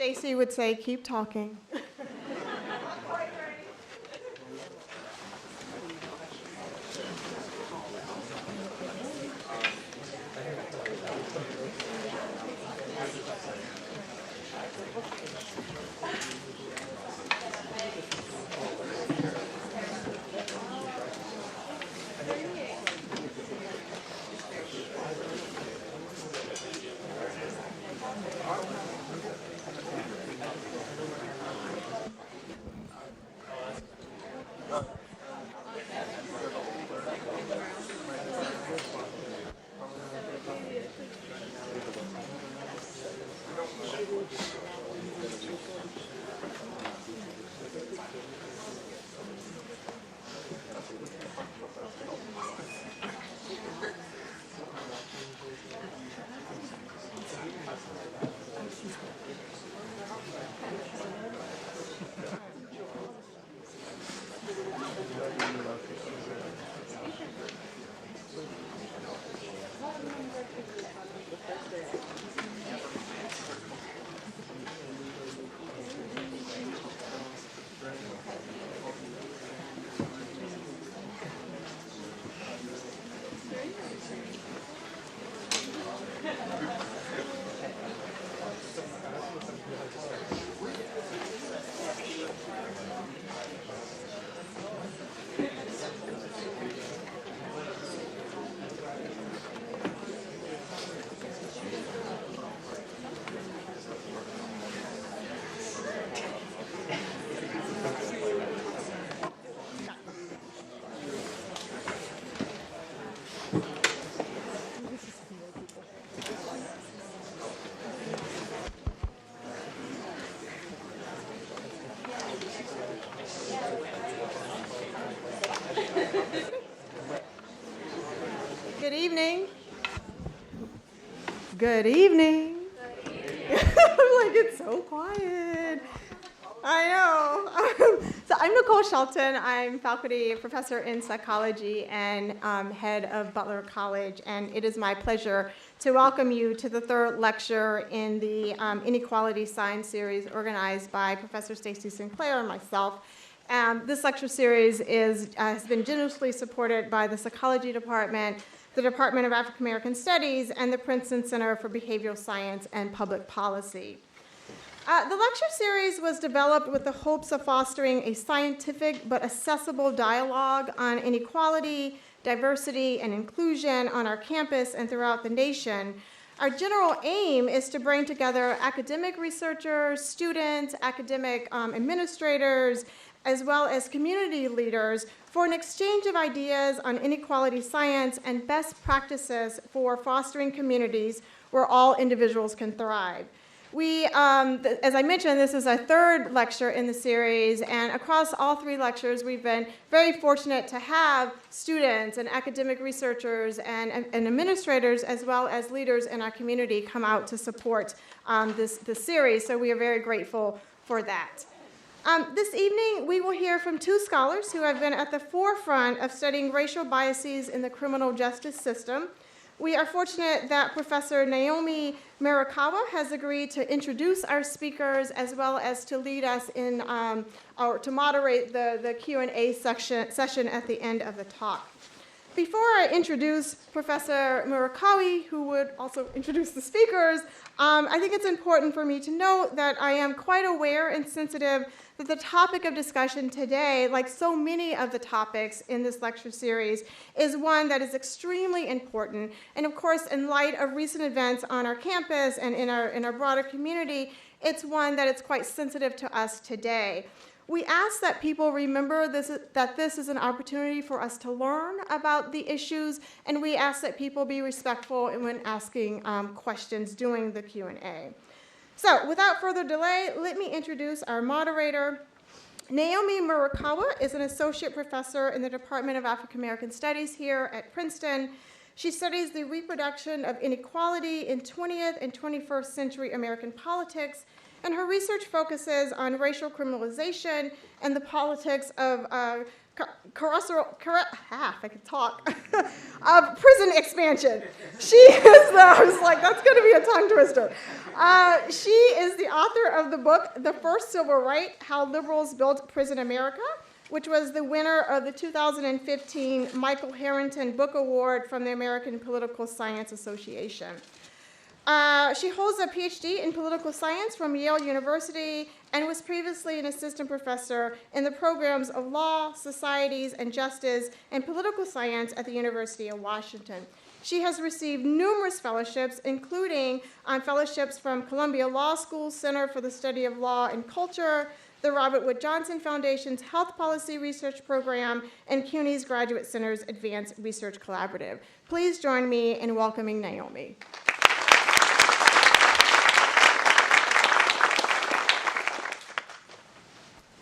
Stacy would say, keep talking. Good evening. Good evening. I'm like, it's so quiet. I know. So I'm Nicole Shelton. I'm faculty professor in psychology and head of Butler College. And it is my pleasure to welcome you to the third lecture in the Inequality Science series organized by Professor Stacy Sinclair and myself. This lecture series has been generously supported by the Psychology Department, the Department of African American Studies, and the Princeton Center for Behavioral Science and Public Policy. The lecture series was developed with the hopes of fostering a scientific but accessible dialogue on inequality, diversity, and inclusion on our campus and throughout the nation. Our general aim is to bring together academic researchers, students, academic administrators, as well as community leaders for an exchange of ideas on inequality science and best practices for fostering communities where all individuals can thrive. We, as I mentioned, this is our third lecture in the series, and across all three lectures, we've been very fortunate to have students and academic researchers and administrators, as well as leaders in our community, come out to support this series, so we are very grateful for that. This evening, we will hear from two scholars who have been at the forefront of studying racial biases in the criminal justice system. We are fortunate that Professor Naomi Murakawa has agreed to introduce our speakers as well as to lead us in, or to moderate the Q&A session at the end of the talk. Before I introduce Professor Murakawa, who would also introduce the speakers, I think it's important for me to note that I am quite aware and sensitive that the topic of discussion today, like so many of the topics in this lecture series, is one that is extremely important. And of course, in light of recent events on our campus and in our broader community, it's one that is quite sensitive to us today. We ask that people remember that this is an opportunity for us to learn about the issues, and we ask that people be respectful when asking questions during the Q&A. So without further delay, let me introduce our moderator. Naomi Murakawa is an associate professor in the Department of African American Studies here at Princeton. She studies the reproduction of inequality in 20th and 21st century American politics And her research focuses on racial criminalization and the politics of of prison expansion. She is I was like, that's going to be a tongue twister. She is the author of the book, The First Civil Right, How Liberals Built Prison America, which was the winner of the 2015 Michael Harrington Book Award from the American Political Science Association. She holds a PhD in political science from Yale University and was previously an assistant professor in the programs of law, societies, and justice and political science at the University of Washington. She has received numerous fellowships, including fellowships from Columbia Law School Center for the Study of Law and Culture, the Robert Wood Johnson Foundation's Health Policy Research Program, and CUNY's Graduate Center's Advanced Research Collaborative. Please join me in welcoming Naomi.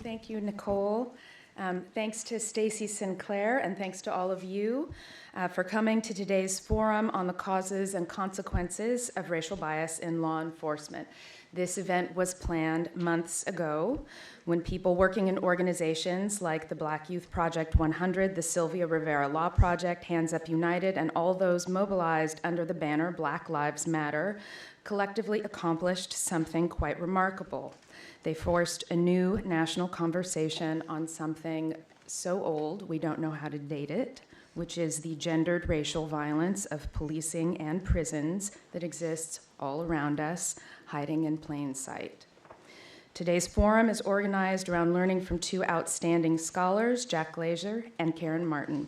Thank you, Nicole. Thanks to Stacy Sinclair, and thanks to all of you for coming to today's forum on the causes and consequences of racial bias in law enforcement. This event was planned months ago when people working in organizations like the Black Youth Project 100, the Sylvia Rivera Law Project, Hands Up United, and all those mobilized under the banner Black Lives Matter collectively accomplished something quite remarkable. They forced a new national conversation on something so old we don't know how to date it, which is the gendered racial violence of policing and prisons that exists all around us, hiding in plain sight. Today's forum is organized around learning from two outstanding scholars, Jack Glazer and Karen Martin.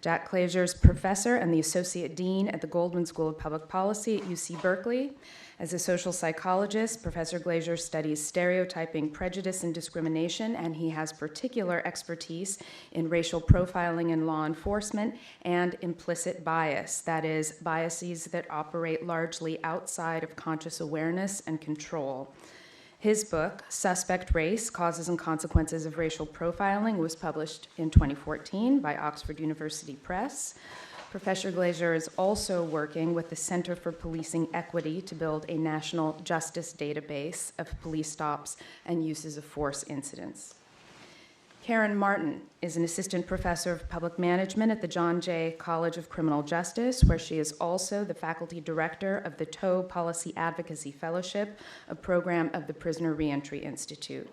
Jack Glazer is professor and the associate dean at the Goldman School of Public Policy at UC Berkeley. As a social psychologist, Professor Glazer studies stereotyping, prejudice, and discrimination, and he has particular expertise in racial profiling in law enforcement and implicit bias, that is, biases that operate largely outside of conscious awareness and control. His book, Suspect Race, Causes and Consequences of Racial Profiling, was published in 2014 by Oxford University Press. Professor Glazer is also working with the Center for Policing Equity to build a national justice database of police stops and uses of force incidents. Karen Martin is an assistant professor of public management at the John Jay College of Criminal Justice, where she is also the faculty director of the TOE Policy Advocacy Fellowship, a program of the Prisoner Reentry Institute.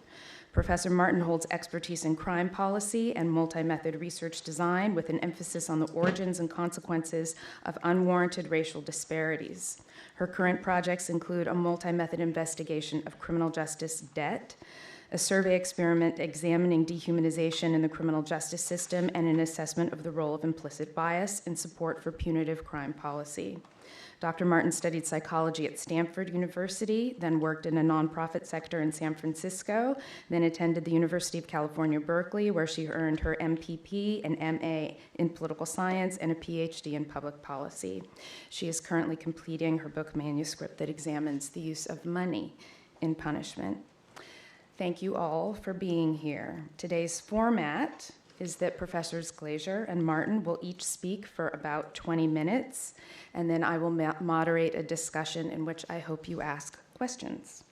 Professor Martin holds expertise in crime policy and multi-method research design with an emphasis on the origins and consequences of unwarranted racial disparities. Her current projects include a multi-method investigation of criminal justice debt, a survey experiment examining dehumanization in the criminal justice system, and an assessment of the role of implicit bias in support for punitive crime policy. Dr. Martin studied psychology at Stanford University, then worked in a nonprofit sector in San Francisco, then attended the University of California, Berkeley, where she earned her MPP, an MA in political science, and a PhD in public policy. She is currently completing her book manuscript that examines the use of money in punishment. Thank you all for being here. Today's format is that Professors Glazer and Martin will each speak for about 20 minutes, and then I will moderate a discussion in which I hope you ask questions.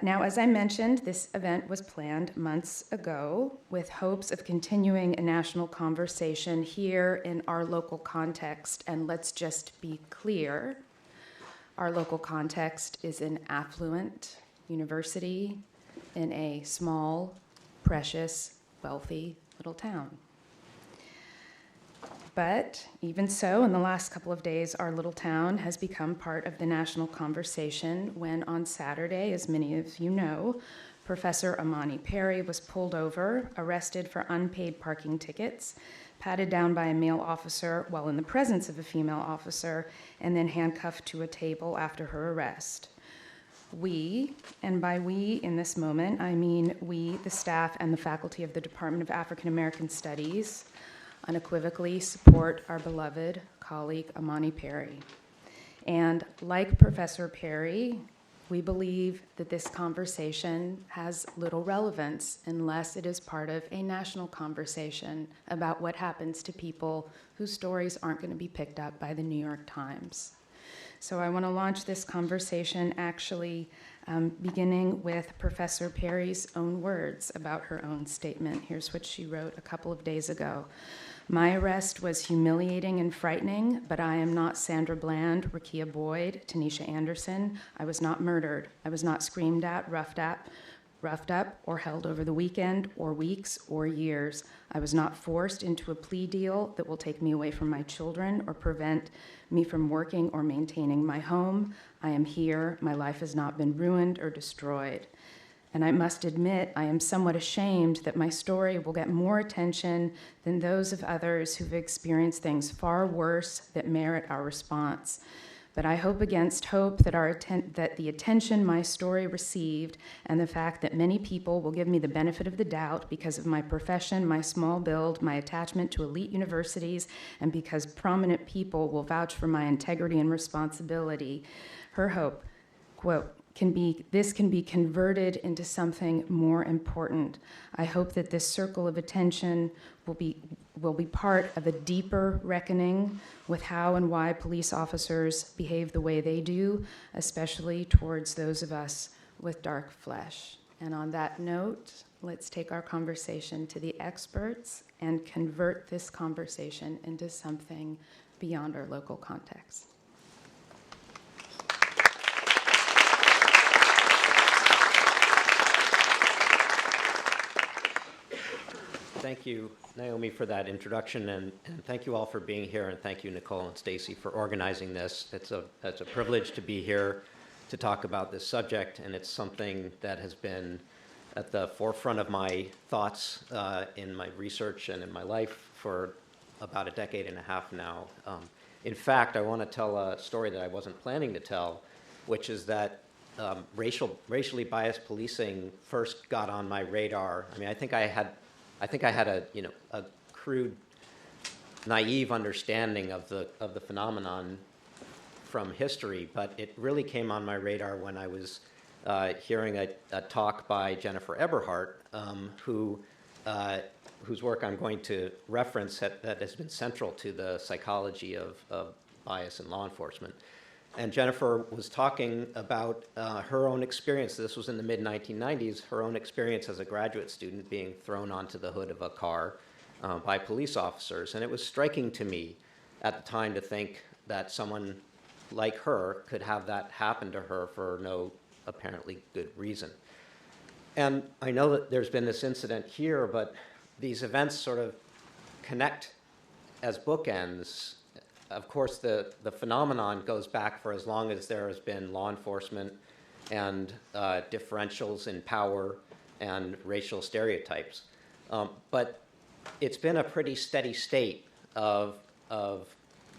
Now, as I mentioned, this event was planned months ago with hopes of continuing a national conversation here in our local context, and let's just be clear, our local context is an affluent university in a small, precious, wealthy little town. But even so, in the last couple of days, our little town has become part of the national conversation when on Saturday, as many of you know, Professor Imani Perry was pulled over, arrested for unpaid parking tickets, patted down by a male officer while in the presence of a female officer, and then handcuffed to a table after her arrest. We, and by we in this moment, I mean we, the staff and the faculty of the Department of African American Studies, unequivocally support our beloved colleague Imani Perry. And like Professor Perry, we believe that this conversation has little relevance unless it is part of a national conversation about what happens to people whose stories aren't going to be picked up by the New York Times. So I want to launch this conversation actually beginning with Professor Perry's own words about her own statement. Here's what she wrote a couple of days ago. My arrest was humiliating and frightening, but I am not Sandra Bland, Rakia Boyd, Tanisha Anderson. I was not murdered. I was not screamed at, roughed up, or held over the weekend, or weeks, or years. I was not forced into a plea deal that will take me away from my children or prevent me from working or maintaining my home. I am here. My life has not been ruined or destroyed. And I must admit, I am somewhat ashamed that my story will get more attention than those of others who've experienced things far worse that merit our response. But I hope against hope that the attention my story received and the fact that many people will give me the benefit of the doubt because of my profession, my small build, my attachment to elite universities, and because prominent people will vouch for my integrity and responsibility. Her hope, quote, this can be converted into something more important. I hope that this circle of attention will be part of a deeper reckoning with how and why police officers behave the way they do, especially towards those of us with dark flesh. And on that note, let's take our conversation to the experts and convert this conversation into something beyond our local context. Thank you, Naomi, for that introduction, and thank you all for being here, and thank you, Nicole and Stacy, for organizing this. It's a privilege to be here to talk about this subject, and it's something that has been at the forefront of my thoughts in my research and in my life for about a decade and a half now. In fact, I want to tell a story that I wasn't planning to tell, which is that racially biased policing first got on my radar. I mean, I think I had a crude, naive understanding of the phenomenon from history, but it really came on my radar when I was hearing a talk by Jennifer Eberhardt, whose work I'm going to reference that has been central to the psychology of bias in law enforcement. And Jennifer was talking about her own experience. This was in the mid-1990s, her own experience as a graduate student being thrown onto the hood of a car by police officers. And it was striking to me at the time to think that someone like her could have that happen to her for no apparently good reason. And I know that there's been this incident here, but these events sort of connect as bookends. Of course, the phenomenon goes back for as long as there has been law enforcement and differentials in power and racial stereotypes. But it's been a pretty steady state of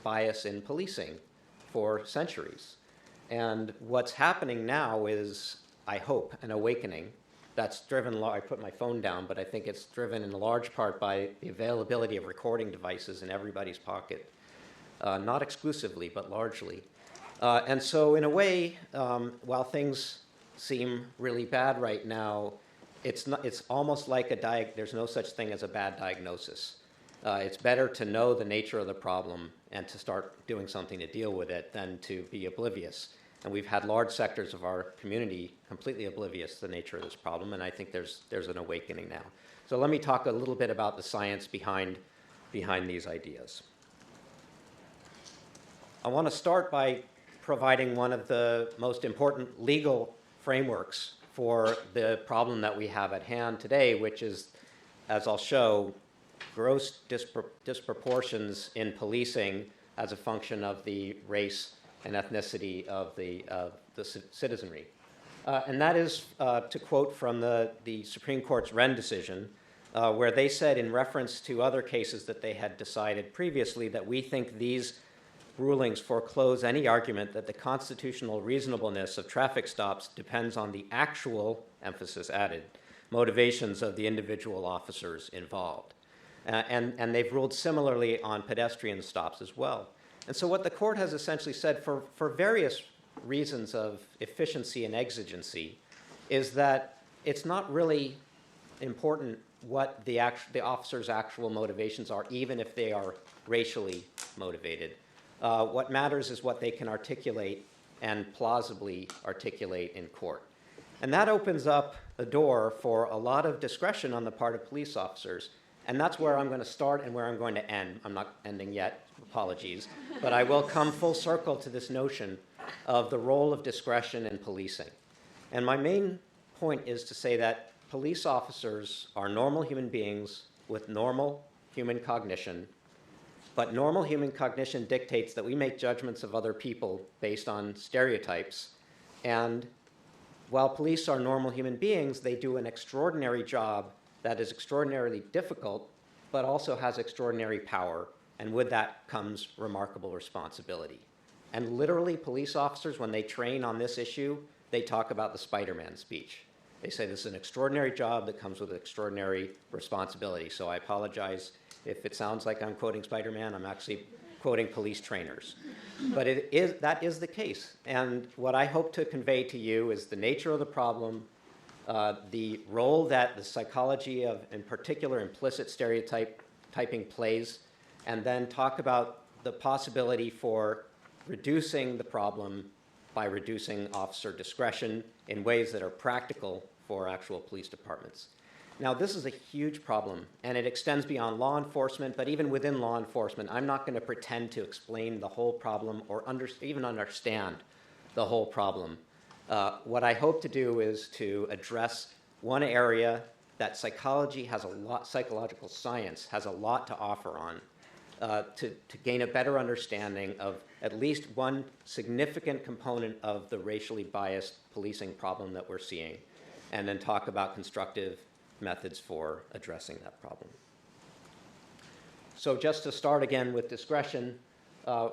bias in policing for centuries. And what's happening now is, I hope, an awakening that's driven, I put my phone down, but I think it's driven in large part by the availability of recording devices in everybody's pocket. Not exclusively, but largely. And so in a way, while things seem really bad right now, it's almost like there's no such thing as a bad diagnosis. It's better to know the nature of the problem and to start doing something to deal with it than to be oblivious. And we've had large sectors of our community completely oblivious to the nature of this problem, and I think there's an awakening now. So let me talk a little bit about the science behind these ideas. I want to start by providing one of the most important legal frameworks for the problem that we have at hand today, which is, as I'll show, gross disproportions in policing as a function of the race and ethnicity of the citizenry. And that is, to quote from the Supreme Court's Wren decision, where they said in reference to other cases that they had decided previously that we think these rulings foreclose any argument that the constitutional reasonableness of traffic stops depends on the actual, emphasis added, motivations of the individual officers involved. And they've ruled similarly on pedestrian stops as well. And so what the court has essentially said for various reasons of efficiency and exigency is that it's not really important what the officer's actual motivations are, even if they are racially motivated. What matters is what they can articulate and plausibly articulate in court. And that opens up the door for a lot of discretion on the part of police officers. And that's where I'm going to start and where I'm going to end. I'm not ending yet, apologies. But I will come full circle to this notion of the role of discretion in policing. And my main point is to say that police officers are normal human beings with normal human cognition. But normal human cognition dictates that we make judgments of other people based on stereotypes. And while police are normal human beings, they do an extraordinary job that is extraordinarily difficult, but also has extraordinary power. And with that comes remarkable responsibility. And literally, police officers, when they train on this issue, they talk about the Spider-Man speech. They say this is an extraordinary job that comes with extraordinary responsibility. So I apologize if it sounds like I'm quoting Spider-Man. I'm actually quoting police trainers. But that is the case. And what I hope to convey to you is the nature of the problem, the role that the psychology of, in particular, implicit stereotyping plays, and then talk about the possibility for reducing the problem by reducing officer discretion in ways that are practical for actual police departments. Now, this is a huge problem, and it extends beyond law enforcement, but even within law enforcement, I'm not going to pretend to explain the whole problem or even understand the whole problem. What I hope to do is to address one area that psychology has a lot, psychological science has a lot to offer on, to gain a better understanding of at least one significant component of the racially biased policing problem that we're seeing, and then talk about constructive methods for addressing that problem. So just to start again with discretion,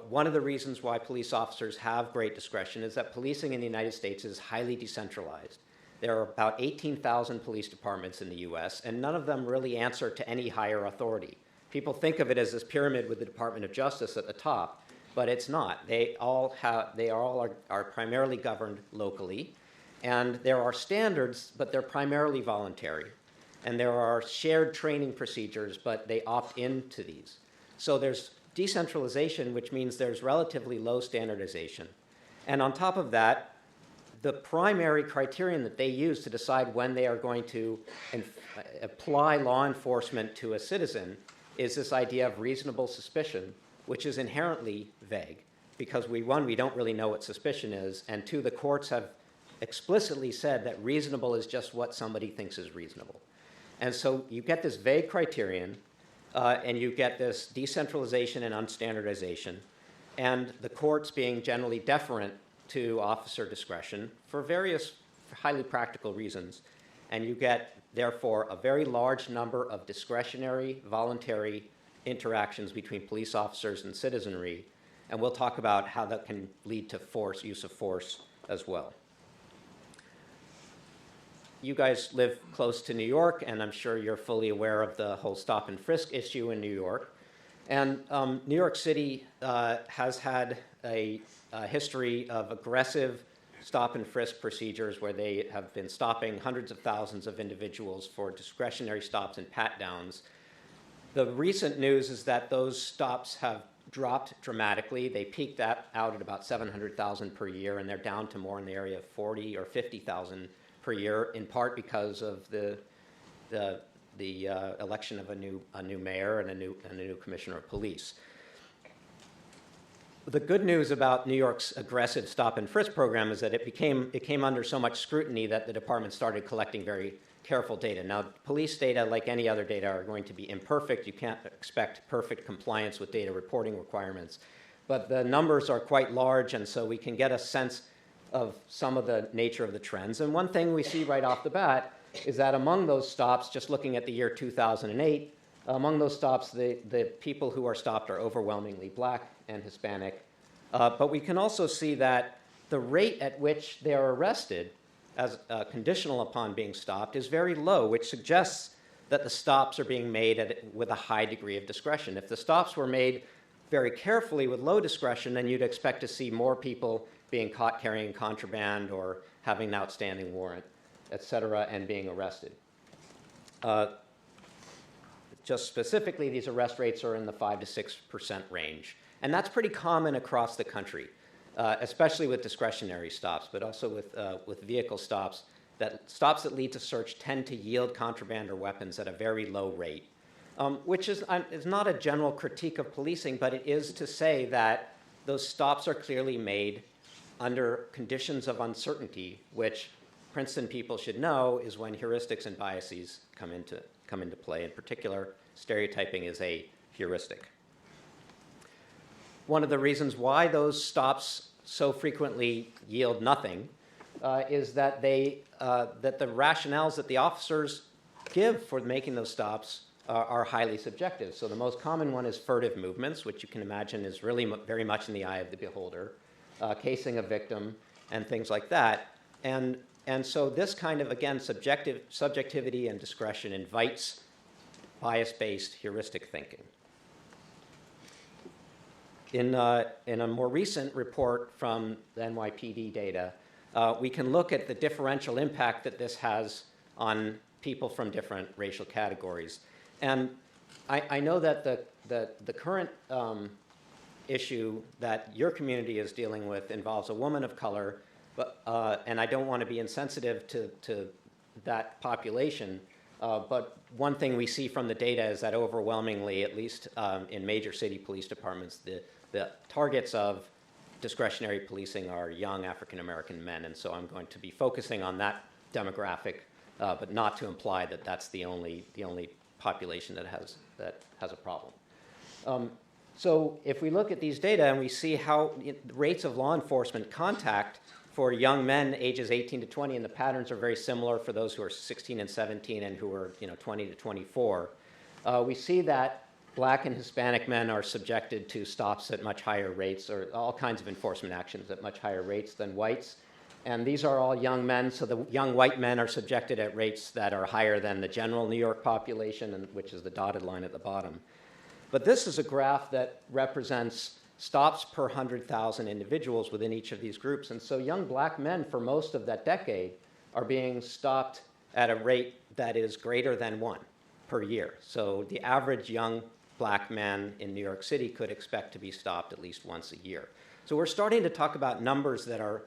one of the reasons why police officers have great discretion is that policing in the United States is highly decentralized. There are about 18,000 police departments in the US, and none of them really answer to any higher authority. People think of it as this pyramid with the Department of Justice at the top, but it's not. They all are primarily governed locally, and there are standards, but they're primarily voluntary. And there are shared training procedures, but they opt into these. So there's decentralization, which means there's relatively low standardization. And on top of that, the primary criterion that they use to decide when they are going to apply law enforcement to a citizen is this idea of reasonable suspicion, which is inherently vague, because we don't really know what suspicion is, and two, the courts have explicitly said that reasonable is just what somebody thinks is reasonable. And so you get this vague criterion, and you get this decentralization and unstandardization, and the courts being generally deferent to officer discretion for various highly practical reasons. And you get, therefore, a very large number of discretionary, voluntary interactions between police officers and citizenry. And we'll talk about how that can lead to use of force as well. You guys live close to New York, and I'm sure you're fully aware of the whole stop and frisk issue in New York. And New York City has had a history of aggressive stop and frisk procedures where they have been stopping hundreds of thousands of individuals for discretionary stops and pat-downs. The recent news is that those stops have dropped dramatically. They peaked out at about 700,000 per year, and they're down to more in the area of 40 or 50,000 per year, in part because of the election of a new mayor and a new commissioner of police. The good news about New York's aggressive stop and frisk program is that it came under so much scrutiny that the department started collecting very careful data. Now, police data, like any other data, are going to be imperfect. You can't expect perfect compliance with data reporting requirements. But the numbers are quite large, and so we can get a sense of some of the nature of the trends. And one thing we see right off the bat is that among those stops, just looking at the year 2008, among those stops, the people who are stopped are overwhelmingly Black and Hispanic. But we can also see that the rate at which they are arrested as conditional upon being stopped is very low, which suggests that the stops are being made with a high degree of discretion. If the stops were made very carefully with low discretion, then you'd expect to see more people being caught carrying contraband or having an outstanding warrant, et cetera, and being arrested. Just specifically, these arrest rates are in the 5 to 6% range. And that's pretty common across the country, especially with discretionary stops, but also with vehicle stops. that stops that lead to search tend to yield contraband or weapons at a very low rate, which is not a general critique of policing, but it is to say that those stops are clearly made under conditions of uncertainty, which Princeton people should know is when heuristics and biases come into play. In particular, stereotyping is a heuristic. One of the reasons why those stops so frequently yield nothing is that that the rationales that the officers give for making those stops are highly subjective. So the most common one is furtive movements, which you can imagine is really very much in the eye of the beholder, casing a victim, and things like that. And so this kind of, again, subjectivity and discretion invites bias-based heuristic thinking. In a more recent report from the NYPD data, we can look at the differential impact that this has on people from different racial categories. And I know that the current issue that your community is dealing with involves a woman of color, and I don't want to be insensitive to that population, but one thing we see from the data is that overwhelmingly, at least in major city police departments, the targets of discretionary policing are young African-American men, and so I'm going to be focusing on that demographic, but not to imply that that's the only population that has a problem. So if we look at these data and we see how rates of law enforcement contact for young men ages 18 to 20, and the patterns are very similar for those who are 16 and 17 and who are 20 to 24, we see that Black and Hispanic men are subjected to stops at much higher rates, or all kinds of enforcement actions at much higher rates than whites. And these are all young men, so the young white men are subjected at rates that are higher than the general New York population, which is the dotted line at the bottom. But this is a graph that represents stops per 100,000 individuals within each of these groups. And so young Black men, for most of that decade, are being stopped at a rate that is greater than 1 per year. So the average young Black man in New York City could expect to be stopped at least once a year. So we're starting to talk about numbers that are,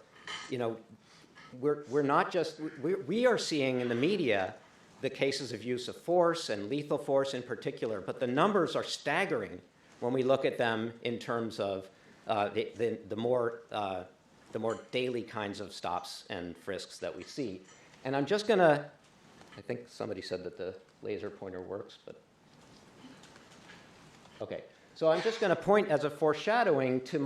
we're not just, we are seeing in the media the cases of use of force and lethal force in particular, but the numbers are staggering when we look at them in terms of the more daily kinds of stops and frisks that we see. And I'm just going to, I think somebody said that the laser pointer works, but okay. So I'm just going to point as a foreshadowing to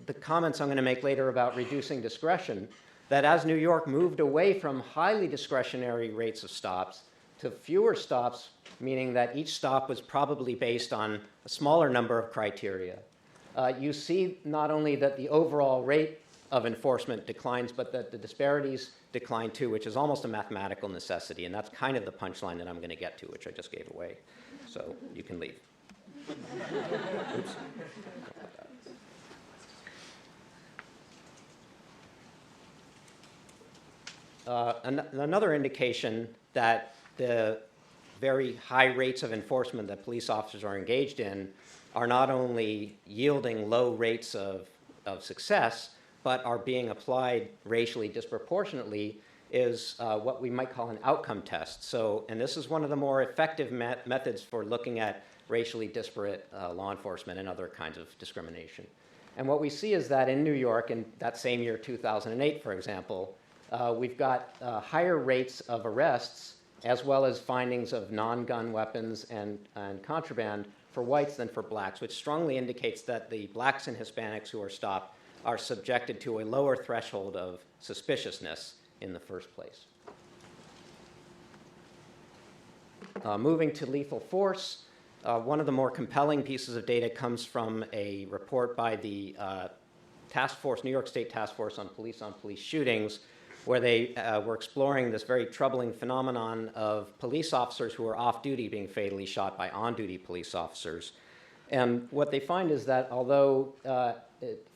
the comments I'm going to make later about reducing discretion, that as New York moved away from highly discretionary rates of stops to fewer stops, meaning that each stop was probably based on a smaller number of criteria, you see not only that the overall rate of enforcement declines, but that the disparities decline too, which is almost a mathematical necessity. And that's kind of the punchline that I'm going to get to, which I just gave away. So you can leave. Oops. Another indication that the very high rates of enforcement that police officers are engaged in are not only yielding low rates of success, but are being applied racially disproportionately is what we might call an outcome test. So, and this is one of the more effective methods for looking at racially disparate law enforcement and other kinds of discrimination. And what we see is that in New York, in that same year, 2008, for example, we've got higher rates of arrests as well as findings of non-gun weapons and contraband for whites than for blacks, which strongly indicates that the blacks and Hispanics who are stopped are subjected to a lower threshold of suspiciousness in the first place. Moving to lethal force, one of the more compelling pieces of data comes from a report by the task force, New York State Task Force on Police Shootings, where they were exploring this very troubling phenomenon of police officers who are off-duty being fatally shot by on-duty police officers. And what they find is that although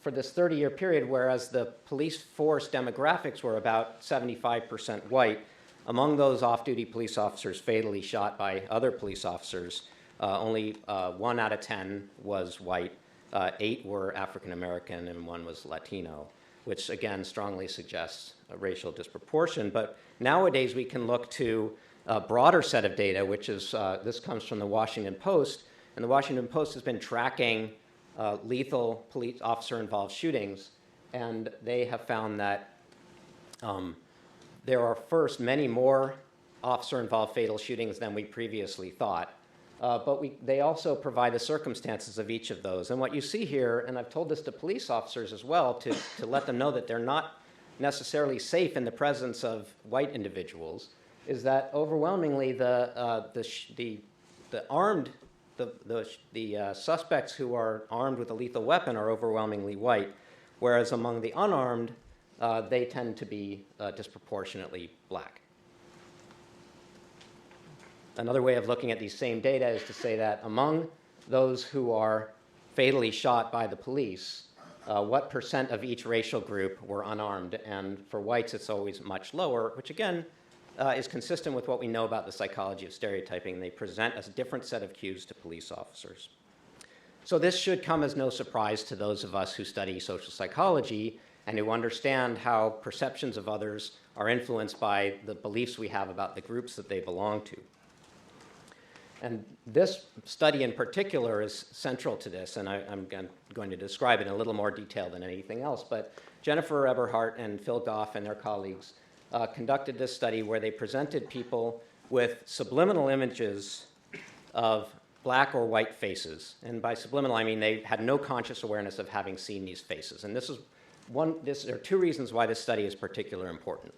for this 30-year period, whereas the police force demographics were about 75% white, among those off-duty police officers fatally shot by other police officers, only 1 out of 10 was white, 8 were African American, and 1 was Latino. which again strongly suggests a racial disproportion. But nowadays we can look to a broader set of data, which is, this comes from the Washington Post, and the Washington Post has been tracking lethal police officer-involved shootings, and they have found that there are first many more officer-involved fatal shootings than we previously thought. But they also provide the circumstances of each of those. And what you see here, and I've told this to police officers as well, to let them know that they're not necessarily safe in the presence of white individuals, is that overwhelmingly the suspects who are armed with a lethal weapon are overwhelmingly white, whereas among the unarmed, they tend to be disproportionately black. Another way of looking at these same data is to say that among those who are fatally shot by the police, what percent of each racial group were unarmed? And for whites, it's always much lower, which again is consistent with what we know about the psychology of stereotyping. They present a different set of cues to police officers. So this should come as no surprise to those of us who study social psychology and who understand how perceptions of others are influenced by the beliefs we have about the groups that they belong to. And this study in particular is central to this, and I'm going to describe it in a little more detail than anything else. But Jennifer Eberhardt and Phil Goff and their colleagues conducted this study where they presented people with subliminal images of black or white faces. And by subliminal, I mean they had no conscious awareness of having seen these faces. And there are two reasons why this study is particularly important.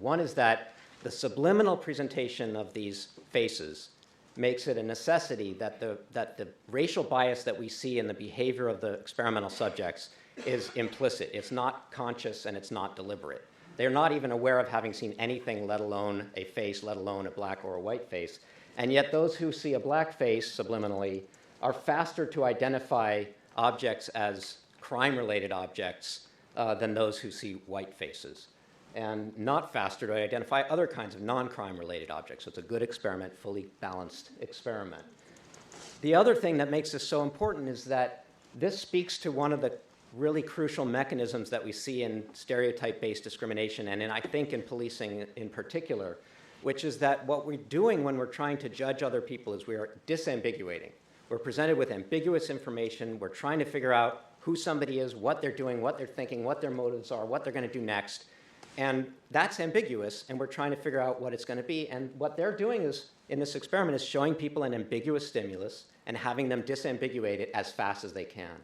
One is that the subliminal presentation of these faces makes it a necessity that the racial bias that we see in the behavior of the experimental subjects is implicit. It's not conscious and it's not deliberate. They're not even aware of having seen anything, let alone a face, let alone a black or a white face. And yet those who see a black face subliminally are faster to identify objects as crime-related objects than those who see white faces, and not faster to identify other kinds of non-crime related objects. So it's a good experiment, fully balanced experiment. The other thing that makes this so important is that this speaks to one of the really crucial mechanisms that we see in stereotype-based discrimination, and I think in policing in particular, which is that what we're doing when we're trying to judge other people is we are disambiguating. We're presented with ambiguous information. We're trying to figure out who somebody is, what they're doing, what they're thinking, what their motives are, what they're going to do next. And that's ambiguous, and we're trying to figure out what it's going to be. And what they're doing is, in this experiment, is showing people an ambiguous stimulus and having them disambiguate it as fast as they can.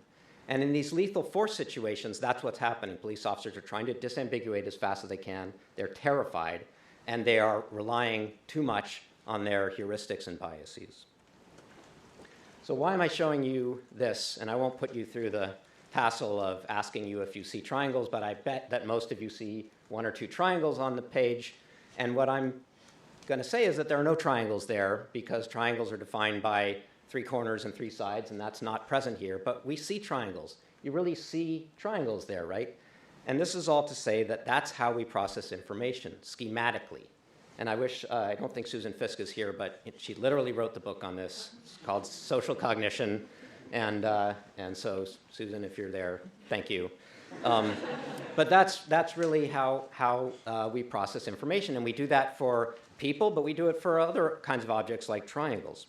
And in these lethal force situations, that's what's happening. Police officers are trying to disambiguate as fast as they can. They're terrified, and they are relying too much on their heuristics and biases. So why am I showing you this? And I won't put you through the hassle of asking you if you see triangles, but I bet that most of you see one or two triangles on the page. And what I'm going to say is that there are no triangles there because triangles are defined by 3 corners and 3 sides, and that's not present here. But we see triangles. You really see triangles there, right? And this is all to say that that's how we process information, schematically. And I don't think Susan Fisk is here, but she literally wrote the book on this. It's called Social Cognition. And so, Susan, if you're there, thank you. But that's really how we process information. And we do that for people, but we do it for other kinds of objects like triangles.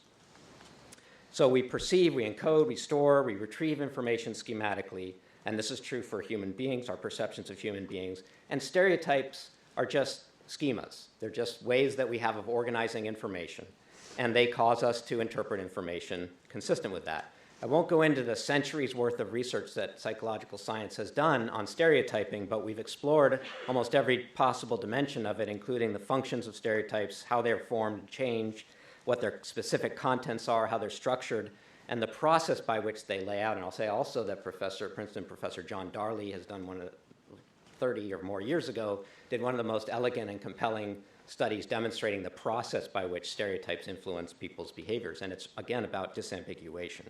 So we perceive, we encode, we store, we retrieve information schematically. And this is true for human beings, our perceptions of human beings. And stereotypes are just schemas. They're just ways that we have of organizing information. And they cause us to interpret information consistent with that. I won't go into the centuries worth of research that psychological science has done on stereotyping, but we've explored almost every possible dimension of it, including the functions of stereotypes, how they're formed and changed, what their specific contents are, how they're structured, and the process by which they lay out. And I'll say also that Princeton Professor John Darley has done 30 or more years ago, did one of the most elegant and compelling studies demonstrating the process by which stereotypes influence people's behaviors. And it's, again, about disambiguation.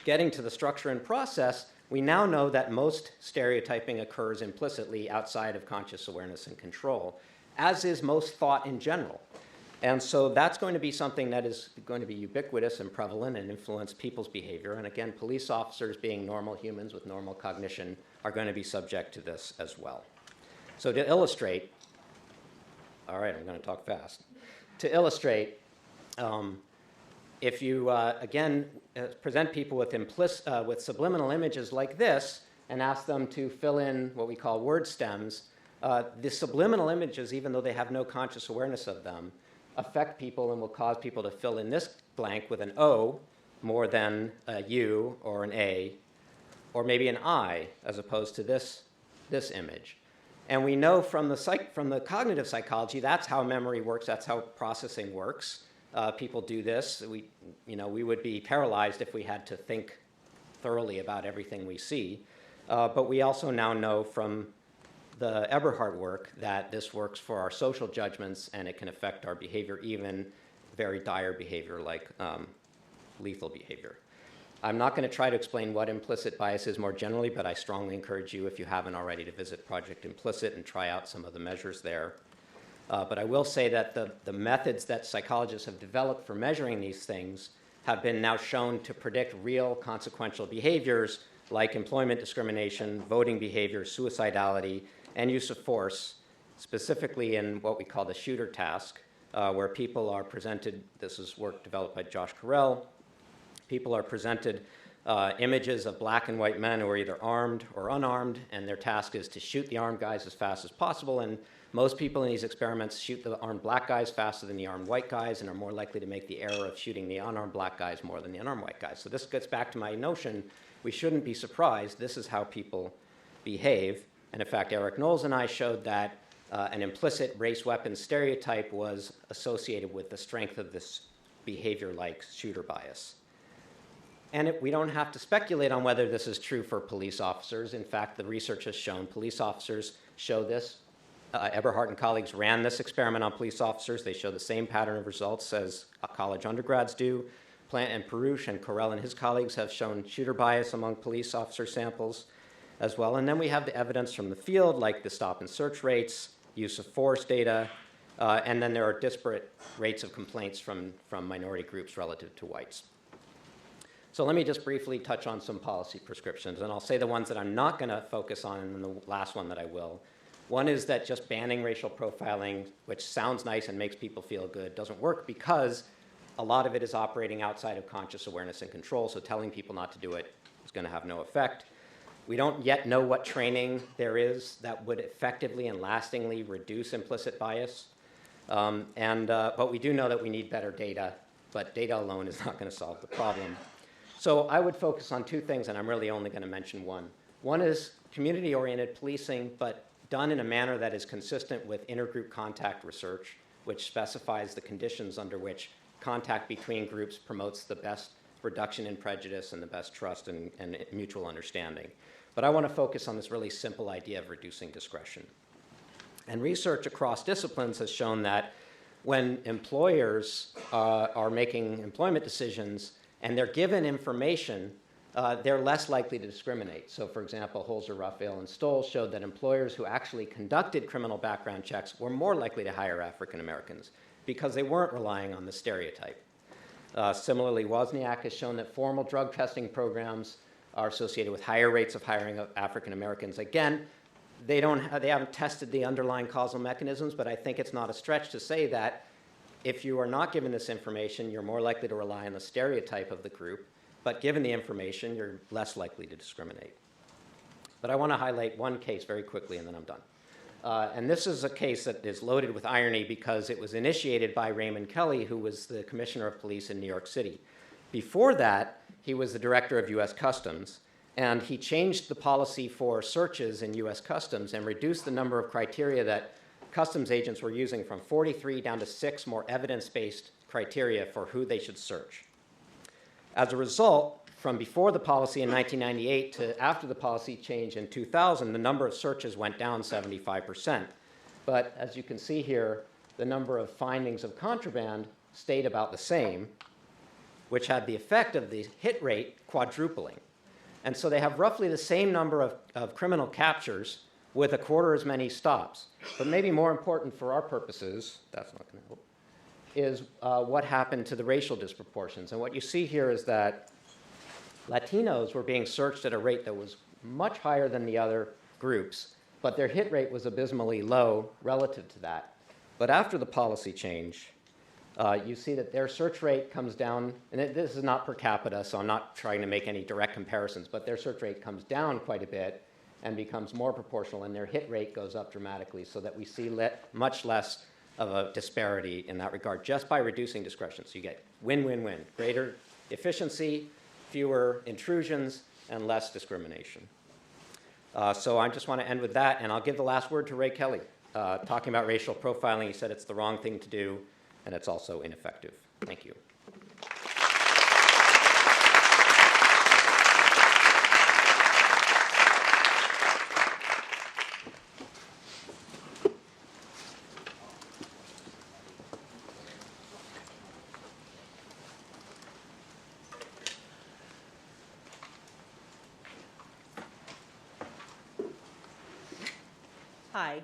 Getting to the structure and process, we now know that most stereotyping occurs implicitly outside of conscious awareness and control, as is most thought in general. And so that's going to be something that is going to be ubiquitous and prevalent and influence people's behavior. And again, police officers, being normal humans with normal cognition, are going to be subject to this as well. So to illustrate, all right, I'm going to talk fast. To illustrate, if you, again, present people with subliminal images like this and ask them to fill in what we call word stems, the subliminal images, even though they have no conscious awareness of them, affect people and will cause people to fill in this blank with an O more than a U or an A, or maybe an I as opposed to this image. And we know from the cognitive psychology, that's how memory works, that's how processing works. People do this. We would be paralyzed if we had to think thoroughly about everything we see. But we also now know from the Eberhardt work that this works for our social judgments, and it can affect our behavior, even very dire behavior like lethal behavior. I'm not going to try to explain what implicit bias is more generally, but I strongly encourage you, if you haven't already, to visit Project Implicit and try out some of the measures there. But I will say that the methods that psychologists have developed for measuring these things have been now shown to predict real consequential behaviors like employment discrimination, voting behavior, suicidality, and use of force, specifically in what we call the shooter task, where people are presented, this is work developed by Josh Correll, people are presented images of black and white men who are either armed or unarmed, and their task is to shoot the armed guys as fast as possible. And most people in these experiments shoot the armed black guys faster than the armed white guys and are more likely to make the error of shooting the unarmed black guys more than the unarmed white guys. So this gets back to my notion, we shouldn't be surprised. This is how people behave. And in fact, Eric Knowles and I showed that an implicit race weapon stereotype was associated with the strength of this behavior like shooter bias. And we don't have to speculate on whether this is true for police officers. In fact, the research has shown police officers show this. Eberhardt and colleagues ran this experiment on police officers. They show the same pattern of results as college undergrads do. Plant and Perush and Correll and his colleagues have shown shooter bias among police officer samples as well. And then we have the evidence from the field, like the stop and search rates, use of force data, and then there are disparate rates of complaints from minority groups relative to whites. So let me just briefly touch on some policy prescriptions, and I'll say the ones that I'm not going to focus on, and then the last one that I will. One is that just banning racial profiling, which sounds nice and makes people feel good, doesn't work because a lot of it is operating outside of conscious awareness and control, so telling people not to do it is going to have no effect. We don't yet know what training there is that would effectively and lastingly reduce implicit bias, but we do know that we need better data, but data alone is not going to solve the problem. So I would focus on two things, and I'm really only going to mention one. One is community-oriented policing, but done in a manner that is consistent with intergroup contact research, which specifies the conditions under which contact between groups promotes the best reduction in prejudice and the best trust and mutual understanding. But I want to focus on this really simple idea of reducing discretion. And research across disciplines has shown that when employers are making employment decisions and they're given information, they're less likely to discriminate. So for example, Holzer, Raphael, and Stoll showed that employers who actually conducted criminal background checks were more likely to hire African Americans because they weren't relying on the stereotype. Similarly, Wozniak has shown that formal drug testing programs are associated with higher rates of hiring of African Americans. Again, they haven't tested the underlying causal mechanisms, but I think it's not a stretch to say that if you are not given this information, you're more likely to rely on the stereotype of the group, but given the information, you're less likely to discriminate. But I want to highlight one case very quickly, and then I'm done. And this is a case that is loaded with irony because it was initiated by Raymond Kelly, who was the commissioner of police in New York City. Before that, he was the director of U.S. Customs, and he changed the policy for searches in U.S. Customs and reduced the number of criteria that customs agents were using from 43 down to 6 more evidence-based criteria for who they should search. As a result, from before the policy in 1998 to after the policy change in 2000, the number of searches went down 75%. But as you can see here, the number of findings of contraband stayed about the same, which had the effect of the hit rate quadrupling. And so they have roughly the same number of criminal captures with a quarter as many stops. But maybe more important for our purposes, that's not going to help, is what happened to the racial disproportions. And what you see here is that Latinos were being searched at a rate that was much higher than the other groups, but their hit rate was abysmally low relative to that. But after the policy change, you see that their search rate comes down, and this is not per capita, so I'm not trying to make any direct comparisons, but their search rate comes down quite a bit and becomes more proportional, and their hit rate goes up dramatically, so that we see much less of a disparity in that regard just by reducing discretion. So you get win-win-win, greater efficiency, fewer intrusions, and less discrimination. So I just want to end with that, and I'll give the last word to Ray Kelly. Talking about racial profiling, he said it's the wrong thing to do, and it's also ineffective. Thank you. Hi,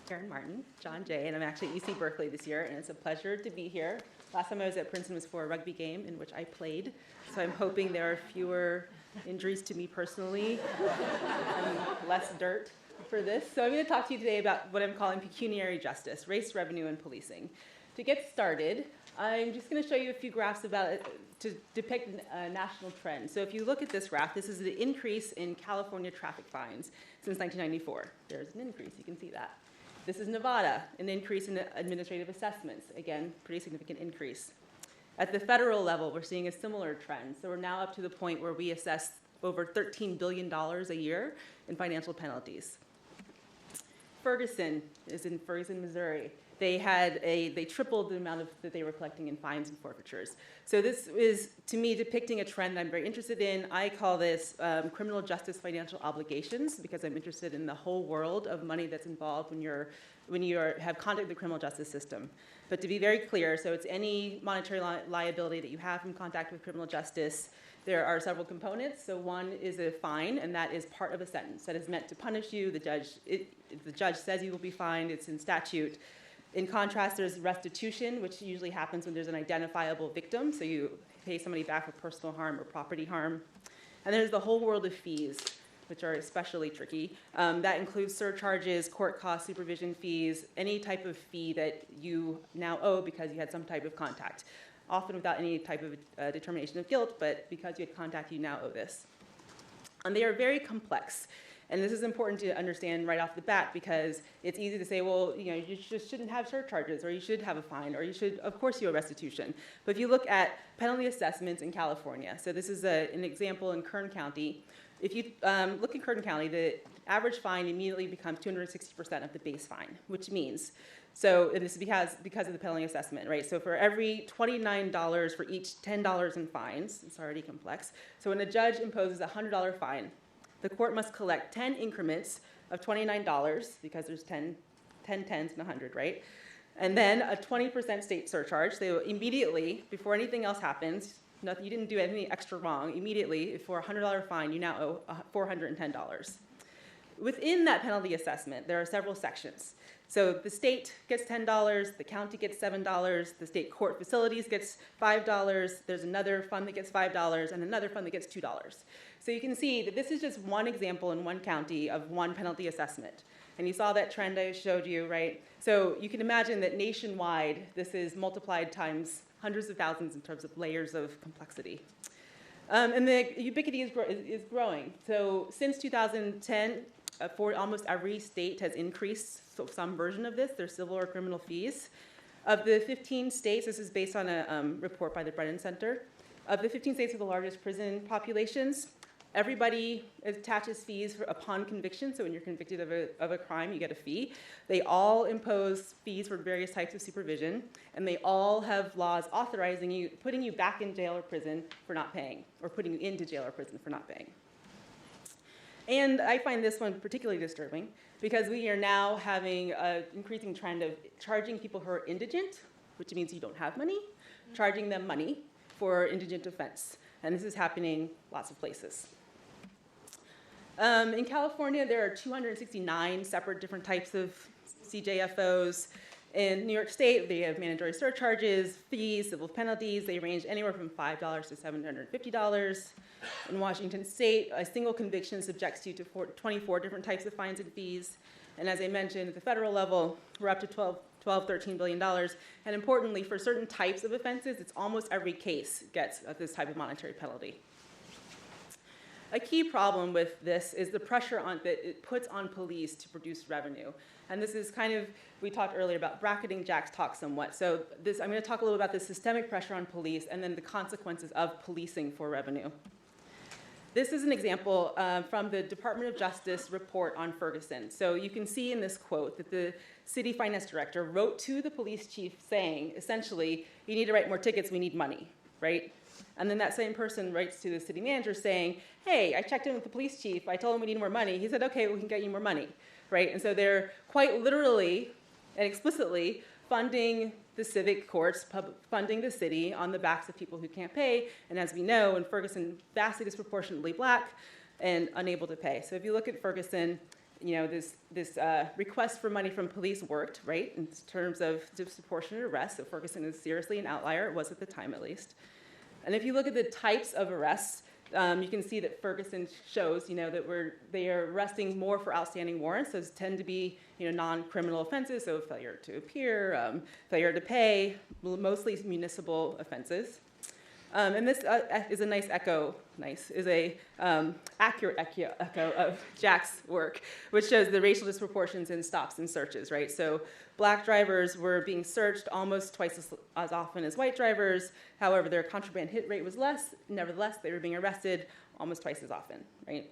Karen Martin, John Jay, and I'm actually at UC Berkeley this year, and it's a pleasure to be here. Last time I was at Princeton was for a rugby game in which I played, so I'm hoping there are fewer injuries to me personally and less dirt for this. So I'm going to talk to you today about what I'm calling pecuniary justice, race, revenue, and policing. To get started, I'm just going to show you a few graphs about it to depict a national trend. So if you look at this graph, this is the increase in California traffic fines since 1994. There's an increase, you can see that. This is Nevada, an increase in administrative assessments. Again, pretty significant increase. At the federal level, we're seeing a similar trend. So we're now up to the point where we assess over $13 billion a year in financial penalties. Ferguson is in Ferguson, Missouri. They tripled the amount that they were collecting in fines and forfeitures. So this is, to me, depicting a trend that I'm very interested in. I call this criminal justice financial obligations, because I'm interested in the whole world of money that's involved when you have contact with the criminal justice system. But to be very clear, so it's any monetary liability that you have in contact with criminal justice. There are several components. So one is a fine, and that is part of a sentence that is meant to punish you. If the judge says you will be fined, it's in statute. In contrast, there's restitution, which usually happens when there's an identifiable victim, so you pay somebody back for personal harm or property harm. And there's the whole world of fees, which are especially tricky. That includes surcharges, court costs, supervision fees, any type of fee that you now owe because you had some type of contact, often without any type of determination of guilt, but because you had contact, you now owe this. And they are very complex. And this is important to understand right off the bat, because it's easy to say, well, you just shouldn't have surcharges, or you should have a fine, or you should, of course, you owe restitution. But if you look at penalty assessments in California, so this is an example in Kern County. If you look in Kern County, the average fine immediately becomes 260% of the base fine, which means, so and this is because of the penalty assessment, right? So for every $29 for each $10 in fines, it's already complex. So when a judge imposes a $100 fine, the court must collect 10 increments of $29, because there's 10 tens and 100, right? And then a 20% state surcharge. So immediately, before anything else happens, you didn't do anything extra wrong, immediately, for a $100 fine, you now owe $410. Within that penalty assessment, there are several sections. So the state gets $10, the county gets $7, the state court facilities gets $5, there's another fund that gets $5, and another fund that gets $2. So you can see that this is just one example in one county of one penalty assessment. And you saw that trend I showed you, right? So you can imagine that nationwide, this is multiplied times hundreds of thousands in terms of layers of complexity. And the ubiquity is growing. So since 2010, for almost every state has increased some version of this, their civil or criminal fees. Of the 15 states, this is based on a report by the Brennan Center, of the 15 states with the largest prison populations, everybody attaches fees upon conviction. So when you're convicted of a crime, you get a fee. They all impose fees for various types of supervision, and they all have laws authorizing you, putting you back in jail or prison for not paying, or putting you into jail or prison for not paying. And I find this one particularly disturbing, because we are now having an increasing trend of charging people who are indigent, which means you don't have money, charging them money for indigent offense. And this is happening lots of places. In California, there are 269 separate different types of CJFOs. In New York State, they have mandatory surcharges, fees, civil penalties. They range anywhere from $5 to $750. In Washington State, a single conviction subjects you to 24 different types of fines and fees. And as I mentioned, at the federal level, we're up to $13 billion. And importantly, for certain types of offenses, it's almost every case gets this type of monetary penalty. A key problem with this is the pressure that it puts on police to produce revenue. And this is kind of, we talked earlier about bracketing Jack's talk somewhat. So I'm going to talk a little about the systemic pressure on police and then the consequences of policing for revenue. This is an example from the Department of Justice report on Ferguson. So you can see in this quote that the city finance director wrote to the police chief saying, essentially, you need to write more tickets, we need money, right? And then that same person writes to the city manager saying, hey, I checked in with the police chief, I told him we need more money. He said, okay, we can get you more money, right? And so they're quite literally and explicitly funding the civic courts, funding the city on the backs of people who can't pay. And as we know, in Ferguson, vastly disproportionately black and unable to pay. So if you look at Ferguson, this request for money from police worked, right, in terms of disproportionate arrests. So Ferguson is seriously an outlier, it was at the time at least. And if you look at the types of arrests, you can see that Ferguson shows, that they are arresting more for outstanding warrants. Those tend to be, non-criminal offenses, so failure to appear, failure to pay, mostly municipal offenses. And this is a nice echo, accurate echo of Jack's work, which shows the racial disproportions in stops and searches, right? So black drivers were being searched almost twice as often as white drivers. However, their contraband hit rate was less. Nevertheless, they were being arrested almost twice as often, right?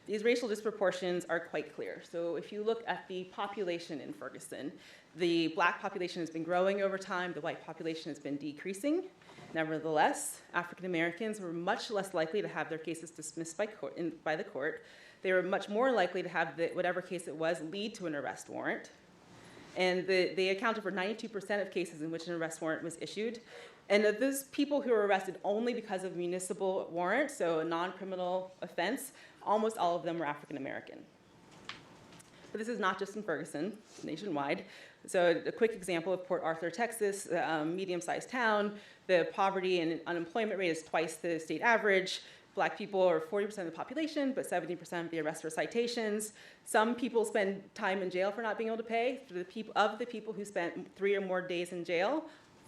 These racial disproportions are quite clear. So if you look at the population in Ferguson, the black population has been growing over time. The white population has been decreasing. Nevertheless, African Americans were much less likely to have their cases dismissed by the court. They were much more likely to have whatever case it was lead to an arrest warrant. And they accounted for 92% of cases in which an arrest warrant was issued. And of those people who were arrested only because of municipal warrant, so a non-criminal offense, almost all of them were African American. But this is not just in Ferguson, it's nationwide. So a quick example of Port Arthur, Texas, a medium-sized town. The poverty and unemployment rate is twice the state average. Black people are 40% of the population, but 70% of the arrests are citations. Some people spend time in jail for not being able to pay. Of the people who spent 3 or more days in jail,